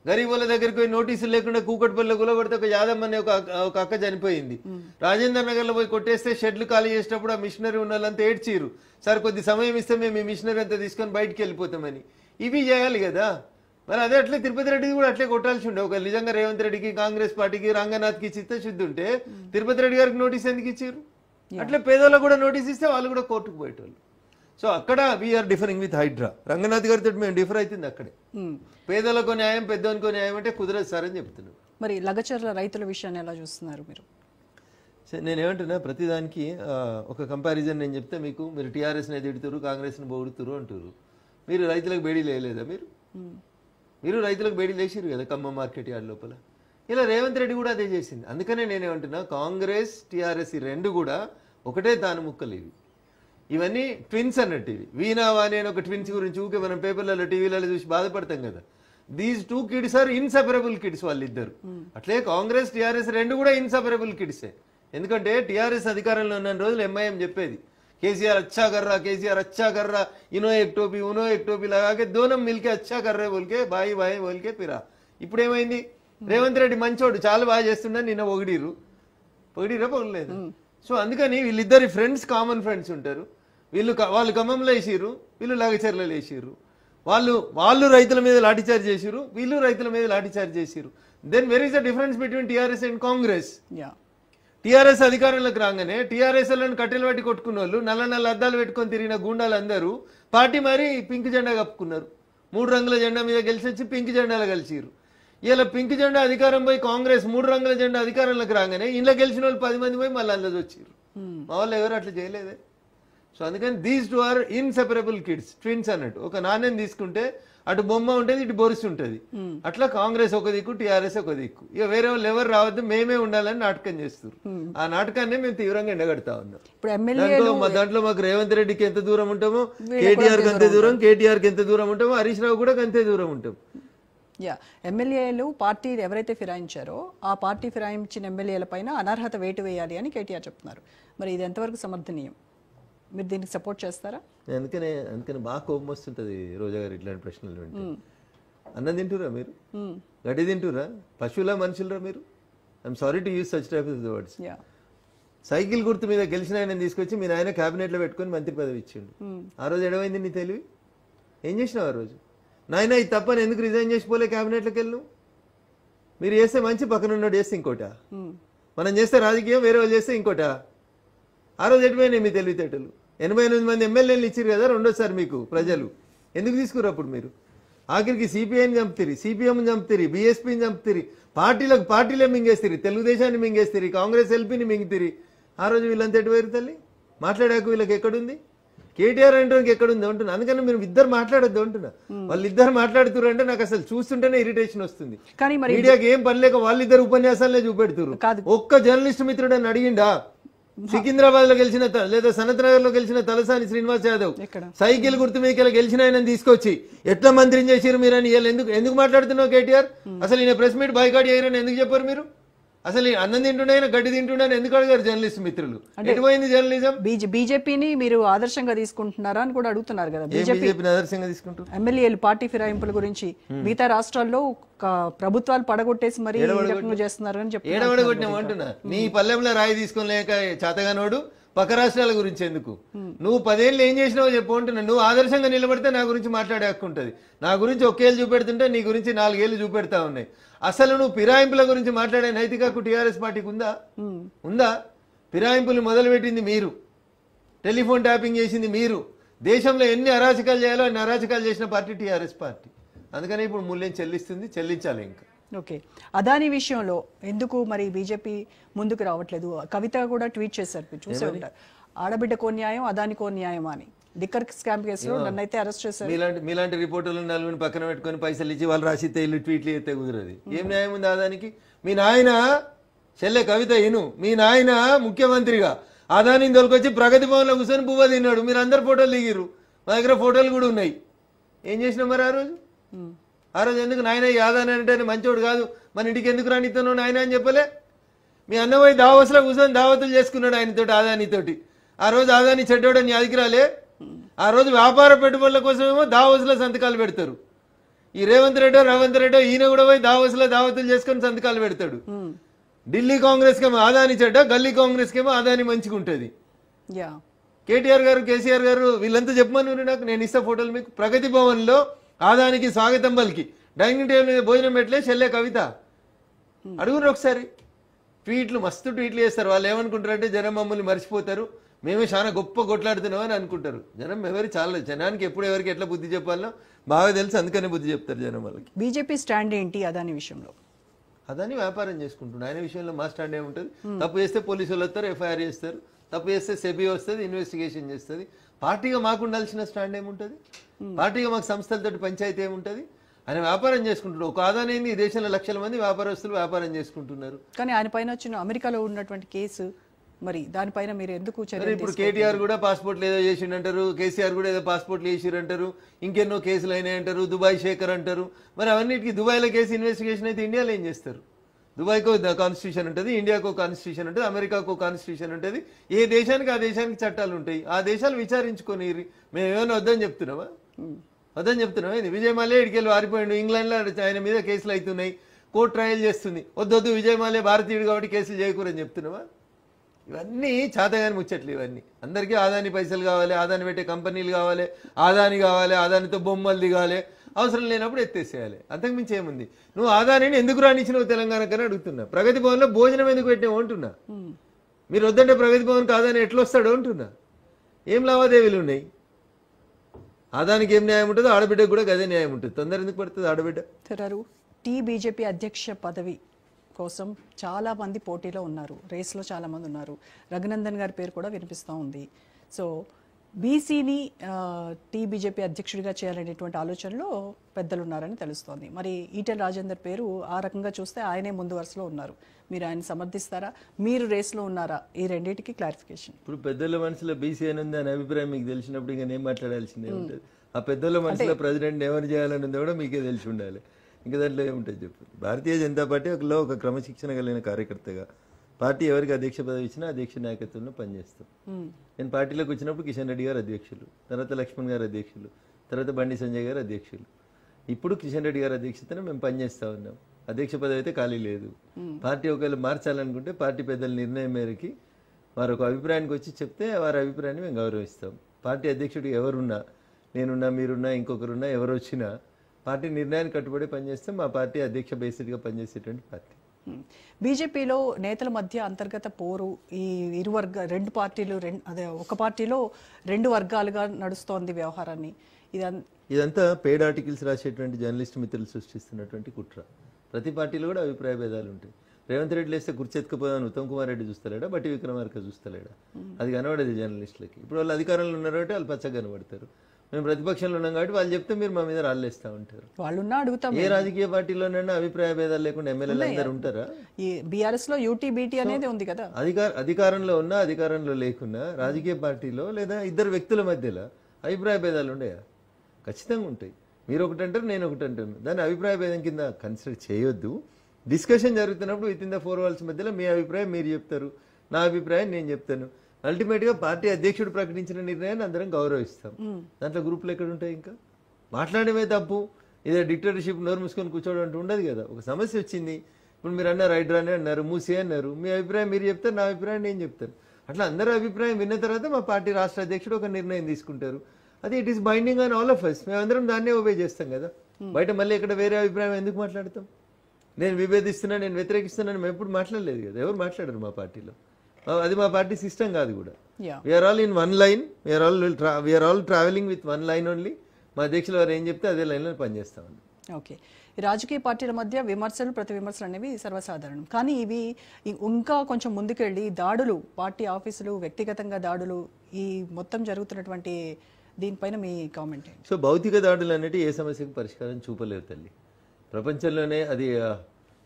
గరీబుల దగ్గరికి పోయి నోటీసులు లేకుండా కూకట్పల్లిలో కూలగొడితే ఒక యాదమ్మ అనే ఒక అక్క చనిపోయింది. రాజేందర్ నగర్ లో పోయి కొట్టేస్తే షెడ్లు ఖాళీ చేసేటప్పుడు ఆ మిషనరీ ఉన్న వాళ్ళంతా ఏడ్చిరు, సార్ కొద్ది సమయం ఇస్తే మేము ఈ మిషనరీ అంతా తీసుకొని బయటకు వెళ్ళిపోతామని. ఇవి చేయాలి కదా. మరి అదే అట్లే తిరుపతి రెడ్డికి కూడా అట్లే కొట్టాల్సి ఉండే. ఒక నిజంగా రేవంత్ రెడ్డికి, కాంగ్రెస్ పార్టీకి, రంగనాథ్కి చిత్తశుద్ధి ఉంటే తిరుపతి రెడ్డి గారికి నోటీస్ ఎందుకు ఇచ్చారు? అట్లే పేదోళ్ళకు కూడా నోటీస్ ఇస్తే వాళ్ళు కూడా కోర్టుకు పోయేటోళ్ళు. సో అక్కడ we are differing with Hydraa. Ranganath గారితో మేము డిఫర్ అవుతుంది అక్కడే. పేదలకు న్యాయం, పెద్దోనికో న్యాయం అంటే కుదరదు సార్ అని చెప్తున్నాం. మరి లగచర్ల రైతుల విషయాన్ని ఎలా చూస్తున్నారు మీరు? నేనేమంటున్నా, ప్రతిదానికి ఒక కంపారిజన్ నేను చెప్తే మీకు, మీరు టీఆర్ఎస్ని తిడుతురు, కాంగ్రెస్ని పొగుడుతురు అంటారు. మీరు రైతులకు బేడీ లేయలేదా? మీరు రైతులకు బేడీ లేచిరు కదా ఖమ్మం మార్కెట్ యార్డ్ లోపల. ఇలా రేవంత్ రెడ్డి కూడా అదే చేసింది. అందుకనే నేనేమంటున్నా, కాంగ్రెస్ టీఆర్ఎస్ ఈ రెండు కూడా ఒకటే తాను ముక్కలు. ఇవన్నీ ట్విన్స్ అన్నట్టు. ఇవి వీణావాణి అని ఒక ట్విన్స్ గురించి ఊకే మనం పేపర్లలో, టీవీలలో చూసి బాధపడతాం కదా. These 2 kids are inseparable kids వాళ్ళిద్దరు. అట్లే కాంగ్రెస్ టీఆర్ఎస్ రెండు కూడా ఇన్సపరబుల్ కిడ్సే. ఎందుకంటే టీఆర్ఎస్ అధికారంలో ఉన్న రోజులు ఎంఐఎం చెప్పేది, केसीआर अच्छा कर रहा, इनो एक टोपी लगा के दोनों मिलके अच्छा कर रहे बोल के भाई भाई बोल के फिरा. ఇప్పుడేమైంది, రేవంత్ రెడ్డి మంచోడు, చాలా బాగా చేస్తున్నా, నిన్న పొగిడిరా పొగలేదు. సో అందుకని వీళ్ళిద్దరి ఫ్రెండ్స్, కామన్ ఫ్రెండ్స్ ఉంటారు. వాళ్ళు ఖమ్మంలో వేసిర్రు, వీళ్ళు లగచర్లలో వేసిర్రు. వాళ్ళు రైతుల మీద లాఠీచార్జ్ చేసిర్రు, వీళ్ళు రైతుల మీద లాఠీచార్జ్ చేసిర్రు. Then where is the difference between TRS and Congress? TRS అధికారంలోకి రాగానే టీఆర్ఎస్ లను కట్టెలు పట్టి కొట్టుకున్న వాళ్ళు, నల్ల అద్దాలు పెట్టుకొని తిరిగిన గూండాలందరూ పార్టీ మరి పింక్ జెండా కప్పుకున్నారు. 3 రంగుల జెండా మీద గెలిచి వచ్చి పింక్ జెండాలో కలిసిరు. ఇలా పింక్ జెండా అధికారం పోయి కాంగ్రెస్ 3 రంగుల జెండా అధికారంలోకి రాగానే ఇంట్లో గెలిచిన వాళ్ళు 10 మంది పోయి మళ్ళీ అందులో వచ్చారు. మా వాళ్ళు ఎవరు అట్లా చేయలేదే. సో అందుకని these 2 are inseparable kids, twins అన్నట్టు. ఒక నాణ్యం తీసుకుంటే అటు బొమ్మ ఉంటుంది, ఇటు బొరుసు ఉంటుంది. అట్లా కాంగ్రెస్ ఒక దిక్కు, టీఆర్ఎస్ ఒక దిక్కు. ఇక వేరే వాళ్ళు ఎవరు రావద్దు, మేమే ఉండాలని నాటకం చేస్తారు. ఆ నాటకాన్ని మేము తీవ్రంగా ఎండగడతా ఉన్నాం. దాంట్లో మాకు రేవంత్ రెడ్డికి ఎంత దూరం ఉంటామో, కేటీఆర్ కి అంతే దూరం, కేటీఆర్ కి ఎంత దూరం ఉంటామో, హరీష్ రావు కూడా అంతే దూరం ఉంటాం. ఎమ్మెల్యేలు పార్టీ ఎవరైతే ఫిరాయించారో ఆ పార్టీ ఫిరాయించిన ఎమ్మెల్యేల పైన అనర్హత వేటు వేయాలి అని కేటీఆర్ చెప్తున్నారు. మరి ఇది ఎంతవరకు సమర్థనీయం? మీరు దీనికి సపోర్ట్ చేస్తారా? అందుకనే బాగా కోపం వస్తుంటది రోజా గారు ఇట్లాంటి ప్రశ్నలు వింటే. అన్నం తింటురా మీరు? గడ్డి తింటురా? పశువులా మనుషులరా మీరు? I'm sorry to use such type of words. Cycle గుర్తు మీద గెలిచిన ఆయన తీసుకొచ్చి మీ నాయన క్యాబినెట్లో పెట్టుకొని మంత్రి పదవి ఇచ్చిండు. ఆ రోజు ఎడమైంది నీ తెలివి? ఏం చేసినావు ఆ రోజు? నాయన ఇది తప్పని ఎందుకు రిజైన్ చేసిపోలే క్యాబినెట్లోకి వెళ్ళి? మీరు చేస్తే మంచి, పక్కన ఉన్నాడు చేస్తే ఇంకోటా? మనం చేస్తే రాజకీయం, వేరే వాళ్ళు చేస్తే ఇంకోటా? ఆ రోజు ఎటుపోయినాయి మీ తెలివితేటలు? 88 మంది ఎమ్మెల్యేలు ఇచ్చారు కదా రెండోసారి మీకు ప్రజలు. ఎందుకు తీసుకురు అప్పుడు మీరు? ఆఖరికి సిపిఐని చంపుతారు, సిపిఎం చంపుతారు, బీఎస్పీని చంపుతారు, పార్టీలే మింగేస్తారు, తెలుగుదేశాన్ని మింగేస్తారు, కాంగ్రెస్ ఎల్పీని మింగుతారు. ఆ రోజు వీళ్ళంతా ఎటువైరు తల్లి? మాట్లాడాక వీళ్ళకి ఎక్కడుంది? కేటీఆర్ అంటే ఎక్కడుంది అంటున్నా. అందుకని మీరు ఇద్దరు మాట్లాడొద్దు అంటున్నా. వాళ్ళిద్దరు మాట్లాడుతున్నారు అంటే నాకు అసలు చూస్తుంటేనే ఇరిటేషన్ వస్తుంది. మీడియాకి ఏం పని లేక వాళ్ళిద్దరు ఉపన్యాసాలనే చూపెడుతున్నారు. ఒక్క జర్నలిస్ట్ మిత్రుడు అని అడిగిండా? సికింద్రాబాద్ లో గెలిచిన లేదా సనత్ నగర్ లో గెలిచిన తలసాని శ్రీనివాస్ యాదవ్ సైకిల్ గుర్తు మీద గెలిచిన ఆయన తీసుకొచ్చి ఎట్లా మంత్రిని చేసారు మీరు అని ఎందుకు మాట్లాడుతున్నావు కేటీఆర్? అసలు ఈయన ప్రెస్ మీట్ బాయ్కాట్ చేయరని ఎందుకు చెప్పారు మీరు? అసలు అన్నం తింటుండే గడ్డి తింటుండే ఎందుకు అడిగారు జర్నలిస్ట్ మిత్రులు? ఎటుపోయింది జర్నలిజం? బీజేపీని మీరు ఆదర్శంగా తీసుకుంటున్నారా అని కూడా అడుగుతున్నారు కదా. బీజేపీని ఆదర్శంగా తీసుకుంటారు. ఎమ్మెల్యేలు పార్టీ ఫిరాయింపుల గురించి మిగతా రాష్ట్రాల్లో ప్రభుత్వాలు పడగొట్టేసి మరి చేస్తున్నారు అని చెప్పి ఏడవడగొట్టినామంటున్నా. నీ పల్లెంలో రాయి తీసుకొని లేక చేతగానోడు పక్క రాష్ట్రాల గురించి ఎందుకు? నువ్వు 10 ఏళ్ళు ఏం చేసినావో చెప్పు అంటున్నా. నువ్వు ఆదర్శంగా నిలబడితే నా గురించి మాట్లాడే హక్కు ఉంటుంది. నా గురించి 1 ఏళ్ళు చూపెడుతుంటే నీ గురించి 4 ఏళ్ళు చూపెడతా ఉన్నాయి. అసలు నువ్వు ఫిరాయింపుల గురించి మాట్లాడే నైతిక హక్కు టీఆర్ఎస్ పార్టీకి ఉందా? ఫిరాయింపులు మొదలుపెట్టింది మీరు, టెలిఫోన్ ట్యాపింగ్ చేసింది మీరు, దేశంలో ఎన్ని అరాచకాలు చేయాలో అన్ని అరాచకాలు చేసిన పార్టీ టీఆర్ఎస్ పార్టీ. అందుకని ఇప్పుడు మూల్యం చెల్లించాలి. ఇంకా ఓకే, అదాని విషయంలో ఎందుకు మరి బీజేపీ ముందుకు రావట్లేదు? కవిత కూడా ట్వీట్ చేశారు, మీరు చూసే ఉంటారు. ఆడబిడ్డకో న్యాయం, అదానికో న్యాయం అని. లిక్కర్ స్కామ్ కేసులో నన్నైతే అరెస్ట్ చేశారు. మీలాంటి రిపోర్టర్లు 4 పక్కన పెట్టుకొని పైసలు ఇచ్చి వాళ్ళు రాసితే ఇల్లు ట్వీట్లు చేస్తే కుదరదు. ఏం న్యాయం ఉంది అదానికి? మీ నాయన చెల్లె కవిత మీ నాయన ముఖ్యమంత్రిగా అదానిని తోలుకొచ్చి ప్రగతి భవన్లో కూర్చొని పువ్వ తిన్నాడు. మీరు అందరు ఫోటోలు దిగిరు, మా దగ్గర ఫోటోలు కూడా ఉన్నాయి. ఏం చేసినా మరి ఆ రోజు ఎందుకు నాయన ఈ అదాని అంటే మంచోడు కాదు, మన ఇంటికి ఎందుకు రానిస్తాను నాయన అని చెప్పలే? మీ అన్నపోయి దావస్లో కూర్చొని దావతులు చేసుకున్నాడు ఆయనతోటి, అదానితోటి. ఆ రోజు అదాని చెడ్డోడని యాదికి రాలే? ఆ రోజు వ్యాపార పెట్టుబడుల కోసమేమో దావోస్లో సంతకాలు పెడతారు. ఈ రేవంత్ రెడ్డో ఈయన కూడా పోయి దావోస్లో దావతులు చేసుకొని సంతకాలు పెడతాడు. ఢిల్లీ కాంగ్రెస్ కేమో అదాని చెడ్డ, గల్లీ కాంగ్రెస్ కేమో అదాని మంచిగా ఉంటుంది. కేటీఆర్ గారు, కేసీఆర్ గారు వీళ్ళంతా చెప్పమని నాకు, నేను ఇస్తా ఫోటోలు మీకు. ప్రగతి భవన్లో ఆదానికి స్వాగతం పలికి డైనింగ్ టేబుల్ మీద భోజనం పెట్టలే చెల్లె కవిత? అడుగురు ఒకసారి. మస్తు ట్వీట్లు చేస్తారు. వాళ్ళు ఏమనుకుంటారంటే జనం మమ్మల్ని మర్చిపోతారు, మేమే చాలా గొప్ప కొట్లాడుతున్నాం అని అనుకుంటారు. జనం చాలా జనానికి ఎప్పుడు ఎవరికి ఎట్లా బుద్ధి చెప్పాలో బాగా తెలుసు, అందుకనే బుద్ధి చెప్తారు జనం వాళ్ళకి. బీజేపీ స్టాండ్ ఏంటి అదాని విషయంలో? అదాని వ్యాపారం చేసుకుంటున్నాడు. ఆయన విషయంలో మా స్టాండ్ ఏముంటుంది? తప్పు చేస్తే పోలీసు వాళ్ళు వస్తారు, ఎఫ్ఐఆర్ చేస్తారు. తప్పు చేస్తే సెబీ వస్తుంది, ఇన్వెస్టిగేషన్ చేస్తుంది. పార్టీగా మాకు ఉండాల్సిన స్టాండ్ ఏముంటుంది? పార్టీగా మాకు సంస్థలతో పంచాయతీ ఏముంటుంది? ఆయన వ్యాపారం చేసుకుంటున్నాడు. ఒక అదాని ఈ దేశంలో లక్షల మంది వ్యాపారస్తులు వ్యాపారం చేసుకుంటున్నారు. కానీ ఆయన పైన వచ్చిన అమెరికాలో ఉన్నటువంటి కేసు, మరి దానిపైన మీరు ఎందుకు చర్యలు? ఇప్పుడు కేటీఆర్ కూడా పాస్పోర్ట్లు ఏదో చేసిండంటారు, కేసీఆర్ కూడా ఏదో పాస్పోర్ట్లు చేసిరంటారు, ఇంకెన్నో కేసులు అయినాయి అంటారు, దుబాయ్ శేఖర్ అంటారు. మరి అవన్నిటికీ దుబాయ్లో కేసు ఇన్వెస్టిగేషన్ అయితే ఇండియాలో ఏం చేస్తారు? దుబాయ్కో కాన్స్టిట్యూషన్ ఉంటుంది, ఇండియాకో కాన్స్టిట్యూషన్ ఉంటుంది, అమెరికాకో కాన్స్టిట్యూషన్ ఉంటుంది. ఏ దేశానికి ఆ దేశానికి చట్టాలు ఉంటాయి. ఆ దేశాలు విచారించుకొని మేము ఏమైనా వద్దని చెప్తున్నామా? ఇది విజయ్ మాల్యా ఇడికెళ్ళి వారిపోయిండు. ఇంగ్లాండ్లో ఆయన మీద కేసులు అవుతున్నాయి, కోర్టు ట్రయల్ చేస్తుంది. వద్దొద్దు విజయ్ మాల్యా భారతీయుడు కాబట్టి కేసులు చేయకూరని చెప్తున్నావా? ఇవన్నీ చేతగాని ముచ్చట్లు. ఇవన్నీ అందరికీ అదాని పైసలు కావాలి, అదాని పెట్టే కంపెనీలు కావాలి, అదానితో బొమ్మలు దిగాలి, అవసరం లేనప్పుడు ఎత్తేసేయాలి. అంతకుమించి ఏముంది? నువ్వు అదానిని ఎందుకు రానిచ్చినావు తెలంగాణకని అడుగుతున్నా. ప్రగతి భవన్లో భోజనం ఎందుకు పెట్టావు అంటున్నా. మీరు వద్దంటే ప్రగతి భవన్కి అదాని ఎట్లా వస్తాడు అంటున్నా. ఏం లావాదేవీలు ఉన్నాయి? అదానికి ఏం న్యాయం ఉంటుందో ఆడబిడ్డకు కూడా అదే న్యాయం ఉంటుంది. తొందర ఎందుకు పడుతుంది ఆడబిడ్డ? బీజేపీ అధ్యక్ష పదవి కోసం చాలా మంది పోటీలో ఉన్నారు, రేస్లో చాలా మంది ఉన్నారు. రఘునందన్ గారి పేరు కూడా వినిపిస్తూ ఉంది. సో బీసీని బీజేపీ అధ్యక్షుడిగా చేయాలనేటువంటి ఆలోచనలో పెద్దలు ఉన్నారని తెలుస్తోంది. మరి ఈటెల రాజేందర్ పేరు ఆ రకంగా చూస్తే ఆయనే ముందు వరుసలో ఉన్నారు. మీరు ఆయన సమర్థిస్తారా? మీరు రేస్లో ఉన్నారా? ఈ రెండింటికి క్లారిఫికేషన్. ఇప్పుడు పెద్దల మనసులో బీసీ అని ఉంది అనే అభిప్రాయం మీకు తెలిసినప్పుడు ఇంకా నేను మాట్లాడాల్సిందే ఉంటుంది. ఆ పెద్దల మనసులో ప్రెసిడెంట్ ఎవరు చేయాలని ఉందో కూడా మీకే తెలిసి ఉండాలి. ఇంకా దాంట్లో ఏముంటుంది చెప్పు. భారతీయ జనతా పార్టీ ఒక క్రమశిక్షణ కలిగిన కార్యకర్తగా పార్టీ ఎవరికి అధ్యక్ష పదవి ఇచ్చినా అధ్యక్ష నాయకత్వంలో పనిచేస్తాం. నేను పార్టీలోకి వచ్చినప్పుడు కిషన్ రెడ్డి గారు అధ్యక్షులు, తర్వాత లక్ష్మణ్ గారు అధ్యక్షులు, తర్వాత బండి సంజయ్ గారు అధ్యక్షులు. ఇప్పుడు కిషన్ రెడ్డి గారు అధ్యక్షతన మేము పనిచేస్తా ఉన్నాం. అధ్యక్ష పదవి అయితే ఖాళీ లేదు. పార్టీ ఒకవేళ మార్చాలనుకుంటే పార్టీ పెద్దల నిర్ణయం మేరకి వారు ఒక అభిప్రాయానికి వచ్చి చెప్తే వారి అభిప్రాయాన్ని మేము గౌరవిస్తాం. పార్టీ అధ్యక్షుడు ఎవరున్నా, నేనున్నా, మీరున్నా, ఇంకొకరున్నా, ఎవరు వచ్చినా పార్టీ నిర్ణయానికి కట్టుబడి పనిచేస్తాం. మా పార్టీ అధ్యక్ష బేసిడ్గా పనిచేసేటువంటి పార్టీ. బీజేపీలో నేతల మధ్య అంతర్గత పోరు, ఈ రెండు పార్టీలు అదే ఒక పార్టీలో రెండు వర్గాలుగా నడుస్తోంది వ్యవహారాన్ని. ఇదంతా పెయిడ్ ఆర్టికల్స్ రాసేటువంటి జర్నలిస్ట్ మిత్రులు సృష్టిస్తున్నటువంటి కుట్ర. ప్రతి పార్టీలో కూడా అభిప్రాయ భేదాలు ఉంటాయి. రేవంత్ రెడ్డి లేస్తే గుర్చెత్తుకుపోదాన్ని ఉత్తమ్ కుమార్ రెడ్డి చూస్తలేడా, బట్టి విక్రమార్క చూస్తలేడా? అది కనబడేది జర్నలిస్టులకి. ఇప్పుడు వాళ్ళు అధికారంలో ఉన్నారు కాబట్టి వాళ్ళు పచ్చగా కనబడతారు. మేము ప్రతిపక్షంలో ఉన్నాం కాబట్టి వాళ్ళు చెప్తే మీరు మా మీద రాళ్ళేస్తా ఉంటారు. వాళ్ళున్నా అడుగుతాం. ఏ రాజకీయ పార్టీలోనైనా అభిప్రాయ భేదాలు లేకుండా ఎమ్మెల్యేలు అందరూ ఉంటారా? ఈ బీఆర్ఎస్ లో యూటీబీటీ అనేది ఉంది కదా. అధికారంలో ఉన్నా అధికారంలో లేకున్నా రాజకీయ పార్టీలో లేదా ఇద్దరు వ్యక్తుల మధ్యలో అభిప్రాయ భేదాలు ఉండయా? ఖచ్చితంగా ఉంటాయి. మీరు ఒకటి అంటారు, నేను ఒకటి అంటాను. దాన్ని అభిప్రాయ భేదం కింద కన్సిడర్ చేయొద్దు. డిస్కషన్ జరుగుతున్నప్పుడు within the four walls మధ్యలో మీ అభిప్రాయం మీరు చెప్తారు, నా అభిప్రాయం నేను చెప్తాను. అల్టిమేట్గా పార్టీ అధ్యక్షుడు ప్రకటించిన నిర్ణయాన్ని అందరం గౌరవిస్తాం. దాంట్లో గ్రూపులు ఎక్కడ ఉంటాయి? ఇంకా మాట్లాడమే తప్పు, ఇదే డిక్టేటర్షిప్ నోరు మూసుకొని కూర్చోవడం అంటూ ఉండదు కదా. ఒక సమస్య వచ్చింది, ఇప్పుడు మీరు అన్నారు హైడ్రానే అన్నారు, మూసీ అన్నారు, మీ అభిప్రాయం మీరు చెప్తారు, నా అభిప్రాయం నేను చెప్తాను. అట్లా అందరూ అభిప్రాయం విన్న తర్వాత మా పార్టీ రాష్ట్ర అధ్యక్షుడు ఒక నిర్ణయం తీసుకుంటారు. అది it is binding on all of us. మేమందరం దాన్నే ఒబే చేస్తాం కదా. బయట మళ్ళీ ఇక్కడ వేరే అభిప్రాయం ఎందుకు మాట్లాడతాం? నేను విభేదిస్తున్నా, నేను వ్యతిరేకిస్తున్నాను మేము ఎప్పుడు మాట్లాడలేదు కదా. ఎవరు మాట్లాడరు మా పార్టీలో. అది మా పార్టీ సిస్టమ్ కాదు కూడా. We are all in one line, we are all travelling with one line only. మా అధ్యక్షులు వారు ఏం చెప్తే అదే లైన్లో పనిచేస్తామండి. ఓకే, ఈ రాజకీయ పార్టీల మధ్య విమర్శలు ప్రతి విమర్శలు అనేవి సర్వసాధారణం. కానీ ఇవి ఇంకా కొంచెం ముందుకెళ్ళి దాడులు, పార్టీ ఆఫీసులు, వ్యక్తిగతంగా దాడులు, ఈ మొత్తం జరుగుతున్నటువంటి దీనిపైన మీ కామెంట్ ఏంటి? సో భౌతిక దాడులు అనేవి ఏ సమస్యకు పరిష్కారం చూపలేవు తల్లి. ప్రపంచంలోనే అది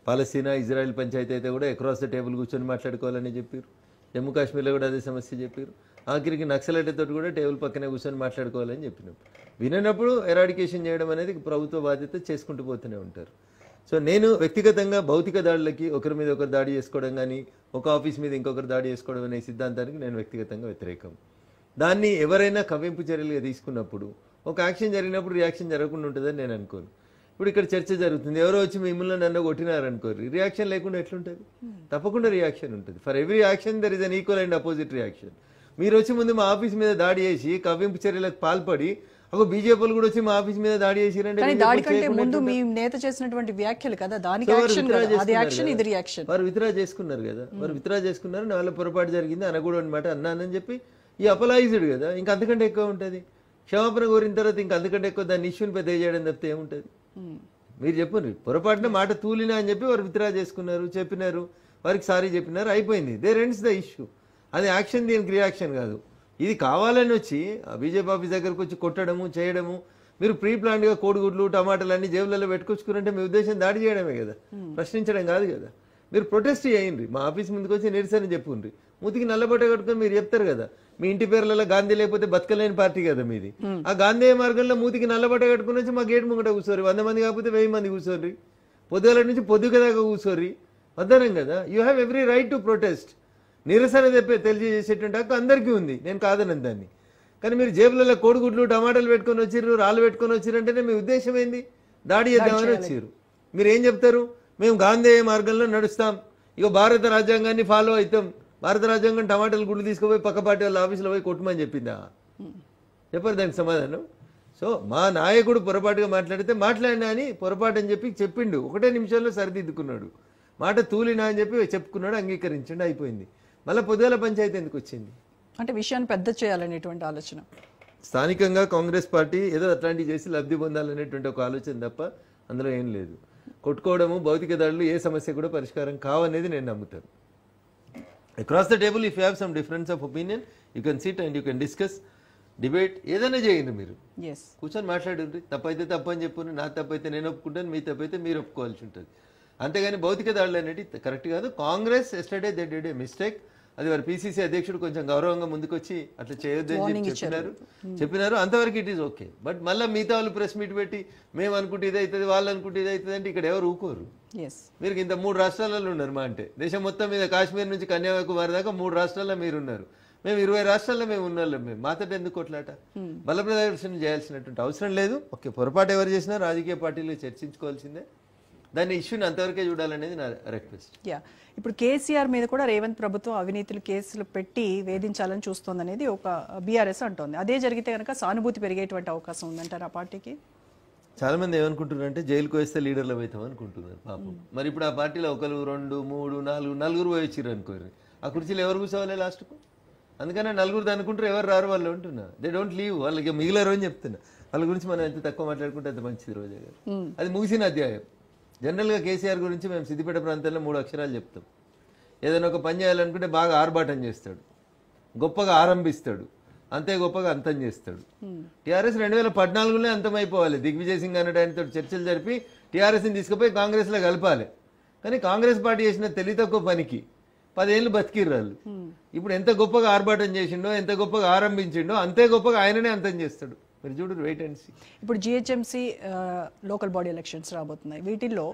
పాలస్తీనా ఇజ్రాయెల్ పంచాయతీ అయితే కూడా అక్రాస్ ద టేబుల్ కూర్చొని మాట్లాడుకోవాలని చెప్పారు. జమ్మూ కాశ్మీర్లో కూడా అదే సమస్య చెప్పారు. ఆఖరికి నక్సలైట్తో కూడా టేబుల్ పక్కనే కూర్చొని మాట్లాడుకోవాలని చెప్పినాం. వినప్పుడు ఎరాడికేషన్ చేయడం అనేది ప్రభుత్వ బాధ్యత, చేసుకుంటూ పోతూనే ఉంటారు. సో నేను వ్యక్తిగతంగా భౌతిక దాడులకి, ఒకరి మీద ఒకరు దాడి చేసుకోవడం కానీ, ఒక ఆఫీస్ మీద ఇంకొకరు దాడి చేసుకోవడం అనే సిద్ధాంతానికి నేను వ్యక్తిగతంగా వ్యతిరేకం. దాన్ని ఎవరైనా కవ్వింపు చర్యలుగా తీసుకున్నప్పుడు, ఒక యాక్షన్ జరిగినప్పుడు రియాక్షన్ జరగకుండా ఉంటుందని నేను అనుకోను. ఇప్పుడు ఇక్కడ చర్చ జరుగుతుంది, ఎవరో వచ్చి మిమ్మల్ని నన్ను కొట్టినారనుకోరు, రియాక్షన్ లేకుండా ఎట్లుంటుంది? తప్పకుండా రియాక్షన్ ఉంటుంది. For every action there is an equal and opposite reaction. మీరు వచ్చి ముందు మా ఆఫీస్ మీద దాడి చేసి కవ్వింపు చర్యలకు పాల్పడి ఒక బీజేపీలు కూడా వచ్చి మా ఆఫీస్ మీద దాడి చేసిరంటే దాడి కంటే ముందు మీ నేత చేసినటువంటి వ్యాఖ్యలు కదా, దానికి యాక్షన్ కదా, అది యాక్షన్, ఇది రియాక్షన్. వారు విత్డ్రా చేసుకున్నారు కదా, వారు విత్డ్రా చేసుకున్నారు, నా వల్ల పొరపాటు జరిగింది అనకూడదు అనమాట అన్నానని చెప్పి ఈ అపలైజ్డ్ కదా. ఇంకా అంతకంటే ఎక్కువ ఉంటుంది. క్షమాపణ కోరిన తర్వాత ఇంకా అంతకంటే ఎక్కువ దాన్ని ఇష్యూని పెద్ద చేయడం తప్పితే ఏముంటుంది? మీరు చెప్పండి, పొరపాటున మాట తూలినా అని చెప్పి వారు విత్డ్రా చేసుకున్నారు, చెప్పినారు, వారికి సారీ చెప్పినారు, అయిపోయింది. There ends the issue. అది యాక్షన్, దీనికి రియాక్షన్ కాదు. ఇది కావాలని వచ్చి బీజేపీ ఆఫీస్ దగ్గరకు వచ్చి కొట్టడము, చేయడము, మీరు ప్రీ ప్లాన్డ్గా కోడిగుడ్లు, టమాటాలు అన్ని జేబులలో పెట్టుకొచ్చుకున్నారంటే మీ ఉద్దేశం దాడి చేయడమే కదా, ప్రశ్నించడం కాదు కదా. మీరు ప్రొటెస్ట్ చేయండి, మా ఆఫీస్ ముందుకు వచ్చి నిరసన చెప్పుండ్రి, మూతికి నల్లబట్ట కట్టుకొని మీరు చెప్తారు కదా. మీ ఇంటి పేర్లలో గాంధీ లేకపోతే బతకలేని పార్టీ కదా మీది. ఆ గాంధీ మార్గంలో మూతికి నల్లబట్ట కట్టుకుని వచ్చి మా గేట్ ముంగట కూర్చోరు, 100 మంది కాకపోతే 1000 మంది కూర్చోర్రి, పొద్దుగల నుంచి పొద్దుగ దాకా కూర్చోర్రి, వద్దనం కదా. You have every right to protest. నిరసన తెలియజేసేటువంటి హక్కు అందరికీ ఉంది, నేను కాదనను దాన్ని. కానీ మీరు జేబులలో కోడిగుడ్లు, టమాటాలు పెట్టుకొని వచ్చిర్రు, రాళ్ళు పెట్టుకొని వచ్చిరంటేనే మీ ఉద్దేశం ఏంది? దాడి చేద్దామని వచ్చారు. మీరు ఏం చెప్తారు? మేము గాంధీ మార్గంలో నడుస్తాం, ఇక భారత రాజ్యాంగాన్ని ఫాలో అవుతాం. భారత రాజ్యాంగం టమాటాలు గుడ్లు తీసుకుపోయి పక్క పార్టీ వాళ్ళ ఆఫీసులో పోయి కొట్టమని చెప్పిందా? చెప్పరు దానికి సమాధానం. సో మా నాయకుడు పొరపాటుగా మాట్లాడితే మాట్లాడినా అని పొరపాటు అని చెప్పి చెప్పిండు, 1 నిమిషంలో సరిదిద్దుకున్నాడు. మాట తూలినా అని చెప్పి చెప్పుకున్నాడు, అంగీకరించండి, అయిపోయింది. మళ్ళీ పొద్దుగాల పంచాయతీ ఎందుకు వచ్చింది? అంటే విషయాన్ని పెద్ద చేయాలనేటువంటి ఆలోచన. స్థానికంగా కాంగ్రెస్ పార్టీ ఏదో అట్లాంటివి చేసి లబ్ధి పొందాలనేటువంటి ఒక ఆలోచన తప్ప అందులో ఏం లేదు. కొట్టుకోవడము, భౌతిక దాడులు ఏ సమస్య కూడా పరిష్కారం కావనేది నేను నమ్ముతాను. Across the table if you have some difference of opinion you can SIT and you can discuss, debate, ఏదైనా చేయండి. మీరు కూర్చొని మాట్లాడండి, తప్పైతే తప్పు అని చెప్పు, నా తప్పైతే నేను ఒప్పుకుంటాను, మీ తప్పైతే మీరు ఒప్పుకోవాల్సి ఉంటుంది. అంతేగాని భౌతిక దాడులు అనేవి కరెక్ట్ కాదు. Congress yesterday they did a mistake. అది వారి పిసిసి అధ్యక్షుడు కొంచెం గౌరవంగా ముందుకొచ్చి అట్లా చేయొద్దని చెప్పినారు. అంతవరకు ఇట్ ఈస్ ఓకే. బట్ మళ్ళీ మిగతా వాళ్ళు ప్రెస్ మీట్ పెట్టి మేము అనుకుంటే ఇది అవుతుంది, వాళ్ళు అనుకుంటే ఇది అవుతుంది అంటే ఇక్కడ ఎవరు ఊకోరు. మీరు ఇంత 3 రాష్ట్రాలలో ఉన్నారు. మా అంటే దేశం మొత్తం మీద కాశ్మీర్ నుంచి కన్యాకుమారి దాకా 3 రాష్ట్రాల్లో మీరున్నారు. మేము 20 రాష్ట్రాల్లో మేము ఉన్నాం. మేము మాతో ఎందుకు కొట్లాట? బల ప్రదర్శన చేయాల్సినటువంటి అవసరం లేదు. ఓకే, పొరపాటు ఎవరు చేసినా రాజకీయ పార్టీలు చర్చించుకోవాల్సిందే. దాన్ని ఇష్యూని అంతవరకే చూడాలనేది నా రిక్వెస్ట్. ఇప్పుడు కేసీఆర్ మీద కూడా రేవంత్ ప్రభుత్వం అవినీతులు కేసులు పెట్టి వేధించాలని చూస్తోందనేది ఒక బీఆర్ఎస్ అంటోంది. అదే జరిగితే కనుక సానుభూతి పెరిగేటువంటి అవకాశం ఉందంటారు ఆ పార్టీకి? చాలా మంది ఏమనుకుంటున్నారు అంటే జైలుకు వేస్తే లీడర్లు అవుతాం అనుకుంటున్నారు పాపం. మరి ఇప్పుడు ఆ పార్టీలో 1, 2, 3, 4 నలుగురు పోయి వచ్చిర్రు అనుకోరు. ఆ కుర్చీలు ఎవరు కూర్చోవాలి లాస్ట్కు? అందుకనే నలుగురు అనుకుంటారు, ఎవరు రారు వాళ్ళు అంటున్నా. దే డోంట్ లీవ్, వాళ్ళకి మిగిలారు అని చెప్తున్నా. వాళ్ళ గురించి మనం ఎంత తక్కువ మాట్లాడుకుంటే అంత మంచిది రోజా గారు. అది ముగిసిన అధ్యాయం. జనరల్గా కేసీఆర్ గురించి మేము సిద్దిపేట ప్రాంతంలో 3 అక్షరాలు చెప్తాం. ఏదైనా ఒక పని చేయాలనుకుంటే బాగా ఆర్భాటం చేస్తాడు, గొప్పగా ఆరంభిస్తాడు, అంతే గొప్పగా అంతం చేస్తాడు. టీఆర్ఎస్ 2014లోనే అంతమైపోవాలి. దిగ్విజయ్ సింగ్ అన్నట్టు ఆయనతో చర్చలు జరిపి టీఆర్ఎస్ని తీసుకుపోయి కాంగ్రెస్లో కలపాలి. కానీ కాంగ్రెస్ పార్టీ చేసిన తెలివి తక్కువ పనికి 10 ఏళ్ళు బతికిర్రాళ్ళు. ఇప్పుడు ఎంత గొప్పగా ఆర్భాటం చేసిండో, ఎంత గొప్పగా ఆరంభించిండో అంతే గొప్పగా ఆయననే అంతం చేస్తాడు. మీరు చూడు, వెయిట్ అండ్ సీ. ఇప్పుడు జిహెచ్ఎంసీ లోకల్ బాడీ ఎలక్షన్స్ రాబోతున్నాయి. వీటిల్లో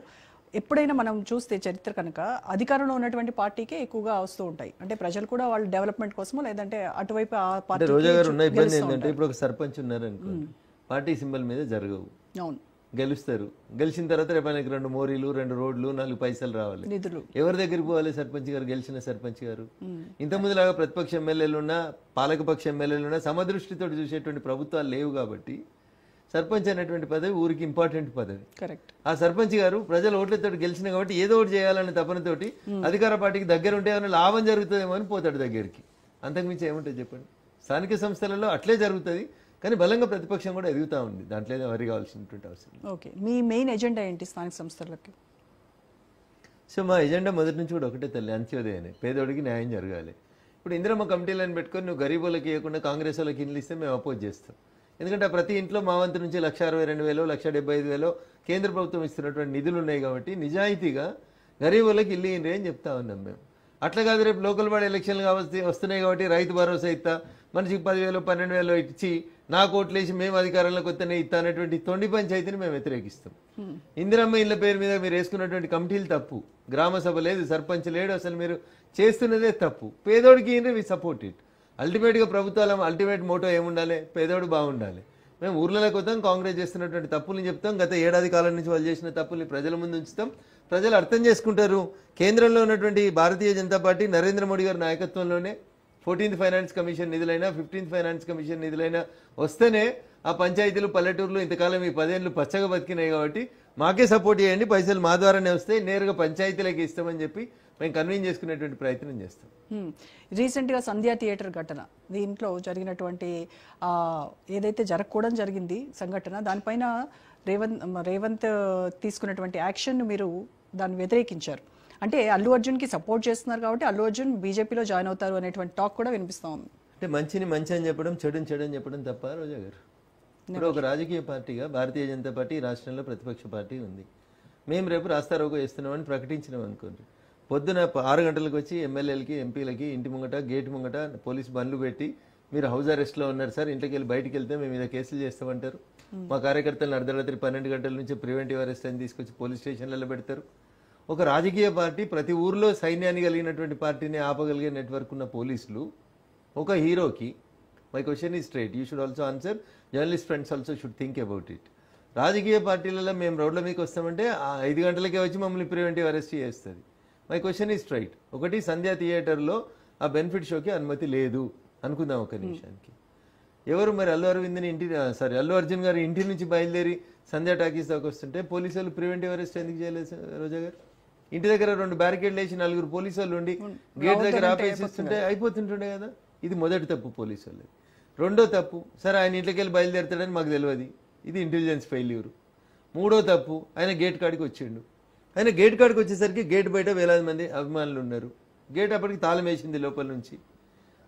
ఎప్పుడైనా మనం చూస్తే చరిత్ర కనుక అధికారంలో ఉన్నటువంటి పార్టీకే ఎక్కువగా వస్తూ ఉంటాయి. అంటే ప్రజలు కూడా వాళ్ళ డెవలప్మెంట్ కోసమో లేదంటే అటువైపు ఆ పార్టీ. రోజా గారు ఉన్న ఇబ్బంది ఏంటంటే ఇప్పుడు ఒక సర్పంచ్ ఉన్నారనుకోండి, పార్టీ సింబల్ మీద జరగవు. అవును, గెలుస్తారు. గెలిచిన తర్వాత రేపు ఆయనకి 2 మోరీలు, 2 రోడ్లు, 4 పైసలు రావాలి. ఎవరి దగ్గరికి పోవాలి? సర్పంచ్ గారు, గెలిచిన సర్పంచ్ గారు. ఇంతకుముందులాగా ప్రతిపక్ష ఎమ్మెల్యేలున్నా పాలకపక్ష ఎమ్మెల్యేలున్నా సమదృష్టితో చూసేటువంటి ప్రభుత్వాలు లేవు కాబట్టి సర్పంచ్ అనేటువంటి పదవి ఊరికి ఇంపార్టెంట్ పదవి. కరెక్ట్. ఆ సర్పంచ్ గారు ప్రజల ఓట్లతో గెలిచిన కాబట్టి ఏదో ఒకటి చేయాలనే తపనతోటి అధికార పార్టీకి దగ్గర ఉంటే ఏమైనా లాభం జరుగుతుందేమో అని పోతాడు దగ్గరికి. అంతకుమించి ఏముంటుంది చెప్పండి? స్థానిక సంస్థలలో అట్లే జరుగుతుంది. కానీ బలంగా ప్రతిపక్షం కూడా ఎదుగుతా ఉంది. దాంట్లో వరి కావాల్సినటువంటి అవసరం. ఓకే, మీ మెయిన్ ఎజెండా ఏంటి స్థానిక సంస్థలకి? సో మా ఎజెండా మొదటి నుంచి కూడా ఒకటే తల్లి, అంత్యోదయనే. పేదోడికి న్యాయం జరగాలి. ఇప్పుడు ఇందిరమ్మ కమిటీలను పెట్టుకొని నువ్వు గరీబులకి ఇవ్వకుండా కాంగ్రెస్ వాళ్ళకి ఇల్లు ఇస్తే మేము అపోజ్ చేస్తాం. ఎందుకంటే ప్రతి ఇంట్లో మా వంతు నుంచి 1,62,000, 1,75,000 కేంద్ర ప్రభుత్వం ఇస్తున్నటువంటి నిధులు ఉన్నాయి కాబట్టి నిజాయితీగా గరీబులకి ఇల్లు ఇయ్యండి అని చెప్తా ఉన్నాం మేము. అట్లా కాదు, రేపు లోకల్ బాడీ ఎలక్షన్లు వస్తున్నాయి కాబట్టి రైతు భరోసా ఇస్తా, మనిషికి 10,000, 12,000 ఇచ్చి నా కోట్లేసి మేము అధికారంలోకి వస్తేనే ఇస్తా అనేటువంటి తొండి పంచాయతీని మేము వ్యతిరేకిస్తాం. ఇందిరమ్మ ఇళ్ల పేరు మీద మీరు వేసుకున్నటువంటి కమిటీలు తప్పు. గ్రామ సభ లేదు, సర్పంచ్ లేడు, అసలు మీరు చేస్తున్నదే తప్పు. పేదోడికి వి సపోర్ట్ ఇట్. అల్టిమేట్గా ప్రభుత్వాల అల్టిమేట్ మోటో ఏముండాలి? పేదోడు బాగుండాలి. మేము ఊర్లలోకి వద్దాం, కాంగ్రెస్ చేస్తున్నటువంటి తప్పులు చెప్తాం. గత ఏడాది కాలం నుంచి వాళ్ళు చేసిన తప్పుల్ని ప్రజల ముందు ఉంచుతాం. ప్రజలు అర్థం చేసుకుంటారు. కేంద్రంలో ఉన్నటువంటి భారతీయ జనతా పార్టీ నరేంద్ర మోడీ గారి నాయకత్వంలోనే 14th ఫైనాన్స్ కమిషన్ నిధులైనా 15th ఫైనాన్స్ కమిషన్ నిధులైనా వస్తేనే ఆ పంచాయతీలు, పల్లెటూర్లు ఇంతకాలం ఈ 10 ఏళ్ళు పచ్చగా బతికినాయి. కాబట్టి మాకే సపోర్ట్ చేయండి, పైసలు మా ద్వారానే వస్తాయి, నేరుగా పంచాయతీలకి ఇస్తామని చెప్పి మేము కన్విన్స్ చేసుకునేటువంటి ప్రయత్నం చేస్తాం. రీసెంట్గా సంధ్యా థియేటర్ ఘటన, దీంట్లో జరిగినటువంటి ఏదైతే జరగకూడదు జరిగింది సంఘటన, దానిపైన రేవంత్ తీసుకున్నటువంటి యాక్షన్ మీరు దాన్ని వ్యతిరేకించారు. అంటే అల్లు అర్జున్కి సపోర్ట్ చేస్తున్నారు కాబట్టి అల్లు అర్జున్ బీజేపీలో జాయిన్ అవుతారు అనేటువంటి టాక్ కూడా వినిపిస్తా ఉంది. అంటే మంచిని మంచి అని చెప్పడం, చెడుని చెడు అని చెప్పడం తప్ప రోజా గారు? ఇప్పుడు ఒక రాజకీయ పార్టీగా భారతీయ జనతా పార్టీ రాష్ట్రంలో ప్రతిపక్ష పార్టీ ఉంది. మేము రేపు రాస్తారోకో వేస్తున్నామని ప్రకటించినాం అనుకోండి. పొద్దున 6 గంటలకు వచ్చి ఎమ్మెల్యేలకి, ఎంపీలకి ఇంటి ముంగట, గేట్ ముంగట పోలీసు బండ్లు పెట్టి మీరు హౌస్ అరెస్ట్లో ఉన్నారు సార్, ఇంటికి వెళ్ళి బయటికి వెళ్తే మేము మీద కేసులు చేస్తామంటారు. మా కార్యకర్తలను అర్ధరాత్రి 12 గంటల నుంచి ప్రివెంటివ్ అరెస్ట్ అని తీసుకొచ్చి పోలీస్ స్టేషన్లలో పెడతారు. ఒక రాజకీయ పార్టీ, ప్రతి ఊర్లో సైన్యాన్ని కలిగినటువంటి పార్టీని ఆపగలిగే నెట్వర్క్ ఉన్న పోలీసులు ఒక హీరోకి, my question is straight, you should also answer, journalist friends also should think about it. రాజకీయ పార్టీలలో మేము రోడ్ల మీకు వస్తామంటే 5 గంటలకే వచ్చి మమ్మల్ని ప్రివెంటివ్ అరెస్ట్ చేస్తుంది. My question is straight. ఒకటి, సంధ్యా థియేటర్లో ఆ బెనిఫిట్ షోకి అనుమతి లేదు అనుకుందాం ఒక నిమిషానికి. ఎవరు మరి అల్లు అర్జున్ గారు ఇంటి నుంచి బయలుదేరి సంధ్యా టాకీస్ దాకా వస్తుంటే పోలీసు వాళ్ళు ప్రివెంటివ్ అరెస్ట్ ఎందుకు చేయలేదు రోజా గారు? ఇంటి దగ్గర 2 బ్యారికేడ్లు వేసి 4 పోలీసు వాళ్ళు ఉండి గేట్ దగ్గర ఆపేసిస్తుంటే అయిపోతుంటుండే కదా. ఇది మొదటి తప్పు పోలీసు వాళ్ళది. రెండో తప్పు, సరే ఆయన ఇంట్లోకి వెళ్ళి బయలుదేరుతాడని మాకు తెలియదు, ఇది ఇంటెలిజెన్స్ ఫెయిల్యూర్. మూడో తప్పు, ఆయన గేట్ కాడికి వచ్చిండు. ఆయన గేట్ కాడికి వచ్చేసరికి గేట్ బయట వేలాది మంది అభిమానులు ఉన్నారు. గేట్ అప్పటికి తాళం వేసింది లోపల నుంచి.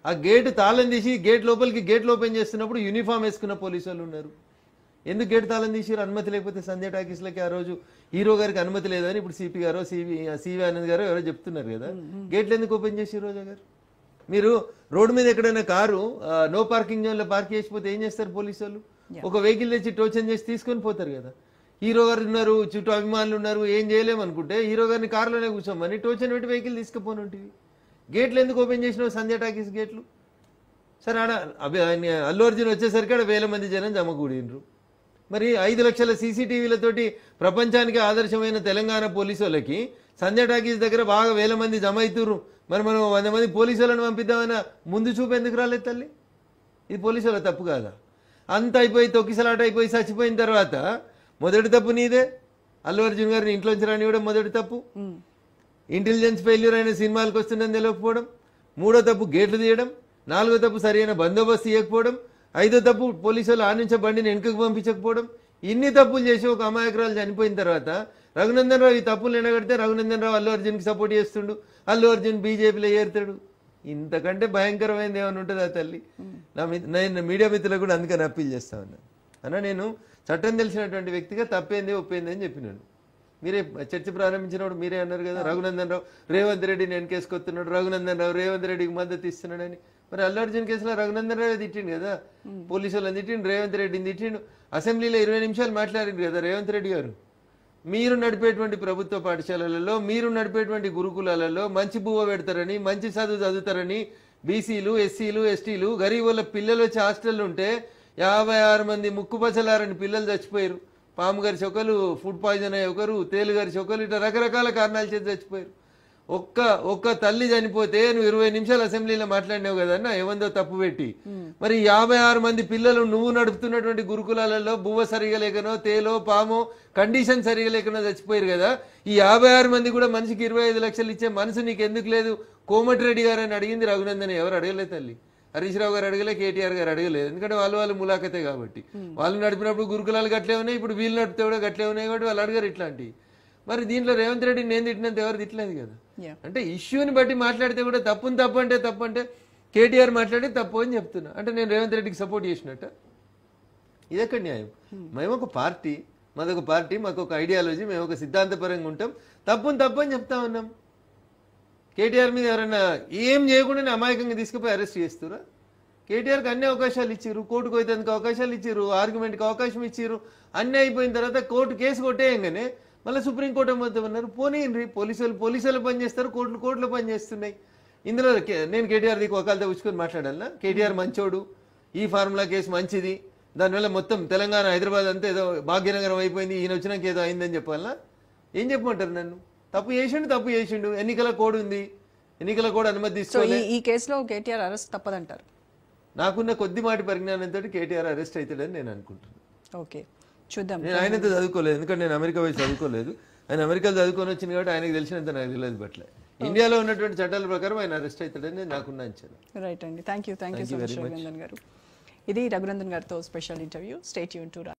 ఆ గేట్ తాళం తీసి గేట్ లోపలికి గేట్లు ఓపెన్ చేస్తున్నప్పుడు యూనిఫామ్ వేసుకున్న పోలీసు వాళ్ళు ఉన్నారు. ఎందుకు గేట్ తాళం తీసారు? అనుమతి లేకపోతే సంధ్యా టాకీస్లకి ఆ రోజు హీరో గారికి అనుమతి లేదని ఇప్పుడు సిపి గారో సివి ఆనంద్ గారో ఎవరో చెప్తున్నారు కదా. గేట్లు ఎందుకు ఓపెన్ చేసి రోజా గారు? మీరు రోడ్డు మీద ఎక్కడైనా కారు నో పార్కింగ్ జోన్ లో పార్క్ చేసిపోతే ఏం చేస్తారు పోలీసు వాళ్ళు? ఒక వెహికల్ తెచ్చి టోచన్ చేసి తీసుకొని పోతారు కదా. హీరో గారు ఉన్నారు, చుట్టూ అభిమానులు ఉన్నారు, ఏం చేయలేము అనుకుంటే హీరో గారిని కారులోనే కూర్చోమని టోచన్ పెట్టి వెహికల్ తీసుకుపోనుంటివి. గేట్లు ఎందుకు ఓపెన్ చేసినావు? సంధ్య టాకీస్ గేట్లు. సరే ఆడ అల్లు అర్జున్ వచ్చేసరికి ఆడ 1000 మంది జనం జమకూడినరు. మరి 5 లక్షల సీసీటీవీలతోటి ప్రపంచానికి ఆదర్శమైన తెలంగాణ పోలీసు వాళ్ళకి సంధ్య టాకీస్ దగ్గర బాగా 1000 మంది జమ అవుతుర్రు. మరి మనం 100 మంది పోలీసు వాళ్ళని పంపిద్దామన్న ముందు చూపు ఎందుకు రాలేదు తల్లి? ఇది పోలీసు వాళ్ళ తప్పు కాదా? అంత అయిపోయి తొక్కిసలాట అయిపోయి చచ్చిపోయిన తర్వాత మొదటి తప్పు నీదే. అల్లు అర్జున్ గారిని ఇంట్లోంచి రానివ్వడం మొదటి తప్పు. ఇంటెలిజెన్స్ ఫెయిల్యూర్ అయిన సినిమాలకు వస్తుందని తెలియకపోవడం. 3వ తప్పు గేట్లు తీయడం. 4వ తప్పు సరైన బందోబస్తు ఇవ్వకపోవడం. 5వ తప్పు పోలీసు వాళ్ళు ఆనించే బండిని వెనుకకు పంపించకపోవడం. ఇన్ని తప్పులు చేసి ఒక అమాయకురాలు చనిపోయిన తర్వాత రఘునందన్ రావు ఈ తప్పులు ఎండగడితే రఘునందన్ రావు అల్లు అర్జున్కి సపోర్ట్ చేస్తుండు. అల్లు అర్జున్ బీజేపీలో ఏరుతాడు. ఇంతకంటే భయంకరమైనది ఏమైనా ఉంటుందా తల్లి? నేను మీడియా మిత్రులకు కూడా అందుకని అప్పీల్ చేస్తా ఉన్నాను. అన్న నేను చట్టం తెలిసినటువంటి వ్యక్తిగా తప్పేంది ఒప్పేంది అని చెప్పినాను. మీరే చర్చ ప్రారంభించినప్పుడు మీరే అన్నారు కదా రఘునందన్ రావు రేవంత్ రెడ్డిని వెనకేసుకొస్తున్నాడు, రఘునందన్ రావు రేవంత్ రెడ్డికి మద్దతు ఇస్తున్నాడని. మరి అల్లు అర్జున్ కేసులో రఘునందన్ రావు తిట్టిండు కదా, పోలీసు వాళ్ళని తిట్టిండు, రేవంత్ రెడ్డిని తిట్టిండు. అసెంబ్లీలో 20 నిమిషాలు మాట్లాడిండు కదా రేవంత్ రెడ్డి గారు. మీరు నడిపేటువంటి ప్రభుత్వ పాఠశాలలలో, మీరు నడిపేటువంటి గురుకులాలలో మంచి బువ్వ పెడతారని, మంచి చదువు చదువుతారని బీసీలు, ఎస్సీలు, ఎస్టీలు గరీబుల పిల్లలు వచ్చి హాస్టల్ ఉంటే 56 మంది ముక్కుపచ్చలారని పిల్లలు చచ్చిపోయారు. పాము గారి చొక్కలు, ఫుడ్ పాయిజన్ అయ్యి ఒకరు, తేలు గారి చొక్కలు, ఇట్లా రకరకాల కారణాల చేతి చచ్చిపోయారు. ఒక్క తల్లి చనిపోతే నువ్వు 20 నిమిషాలు అసెంబ్లీలో మాట్లాడినావు కదన్న ఏమందో తప్పు పెట్టి. మరి 56 మంది పిల్లలు నువ్వు నడుపుతున్నటువంటి గురుకులాలలో బువ్వ సరిగా లేకనో, తేలో, పామో కండిషన్ సరిగా లేకనో చచ్చిపోయారు కదా. ఈ 56 మంది కూడా మనిషికి 25 లక్షలు ఇచ్చే మనసు నీకు ఎందుకు లేదు? కోమటిరెడ్డి గారు అని అడిగింది రఘునందన్. ఎవరు అడగలేదు తల్లి. హరీష్ రావు గారు అడగలే, కేటీఆర్ గారు అడగలేదు. ఎందుకంటే వాళ్ళు ములాఖతే కాబట్టి. వాళ్ళు నడిపినప్పుడు గురుకులాలు గట్లే ఉన్నాయి, ఇప్పుడు వీళ్ళు నడిపితే కూడా గట్లే ఉన్నాయి కాబట్టి వాళ్ళు అడగారు ఇట్లాంటివి. మరి దీంట్లో రేవంత్ రెడ్డి నేను తిట్టినంత ఎవరు తిట్టలేదు కదా. అంటే ఇష్యూని బట్టి మాట్లాడితే కూడా తప్పు అంటే కేటీఆర్ మాట్లాడి తప్పు అని చెప్తున్నా. అంటే నేను రేవంత్ రెడ్డికి సపోర్ట్ చేసినట్ట? ఇదెక్కడ న్యాయం? మేము ఒక పార్టీ, మాదొక పార్టీ, మాకు ఒక ఐడియాలజీ, మేము ఒక సిద్ధాంతపరంగా ఉంటాం. తప్పు అని చెప్తా ఉన్నాం. కేటీఆర్ మీద ఎవరైనా ఏం చేయకుండా అమాయకంగా తీసుకుపోయి అరెస్ట్ చేస్తురా? కేటీఆర్కి అన్ని అవకాశాలు ఇచ్చారు, కోర్టుకు పోయేందుకు అవకాశాలు ఇచ్చారు, ఆర్గ్యుమెంట్కి అవకాశం ఇచ్చారు. అన్నీ అయిపోయిన తర్వాత కోర్టు కేసు కొట్టేయంగానే మళ్ళీ సుప్రీంకోర్టు అమ్మతామన్నారు. పోనీయండి, పోలీసులు పనిచేస్తారు, కోర్టులో పనిచేస్తున్నాయి. ఇందులో నేను కేటీఆర్ దిక్కు ఒకళ్ళతో ఉచ్చుకొని మాట్లాడాలన్నా? కేటీఆర్ మంచోడు, ఈ ఫార్ములా కేసు మంచిది, దానివల్ల మొత్తం తెలంగాణ హైదరాబాద్ అంతా ఏదో భాగ్యనగరం అయిపోయింది, ఈయన వచ్చినాక ఏదో అయిందని చెప్పాలన్నా? ఏం చెప్పమంటారు నన్ను? తప్పు చేసిండు. ఎన్నికల కోడ్ ఉంది, ఎన్నికల కోడ్ అనుమతి తీసుకోవాలి. ఈ కేసులో కేటీఆర్ అరెస్ట్ తప్పదంటారు? నాకున్న కొద్దిమాటి పరిజ్ఞానంతో కేటీఆర్ అరెస్ట్ అవుతాడని నేను అనుకుంటున్నాను. ఓకే, చూద్దాం. నేను ఆయనతో చదువుకోలేదు, ఎందుకంటే నేను అమెరికా పోయి చదువుకోలేదు. ఆయన అమెరికాలో చదువుకొని వచ్చింది కాబట్టి ఆయనకు తెలిసినంత నాకు తెలియదు. బట్లే ఇండియాలో ఉన్నటువంటి చట్టాల ప్రకారం ఆయన అరెస్ట్ అవుతాడని నాకున్న అంచనా. రైట్ అండి, thank you so much Raghunandan గారు. ఇది రఘునందన్ గారితో special interview. Stay tune to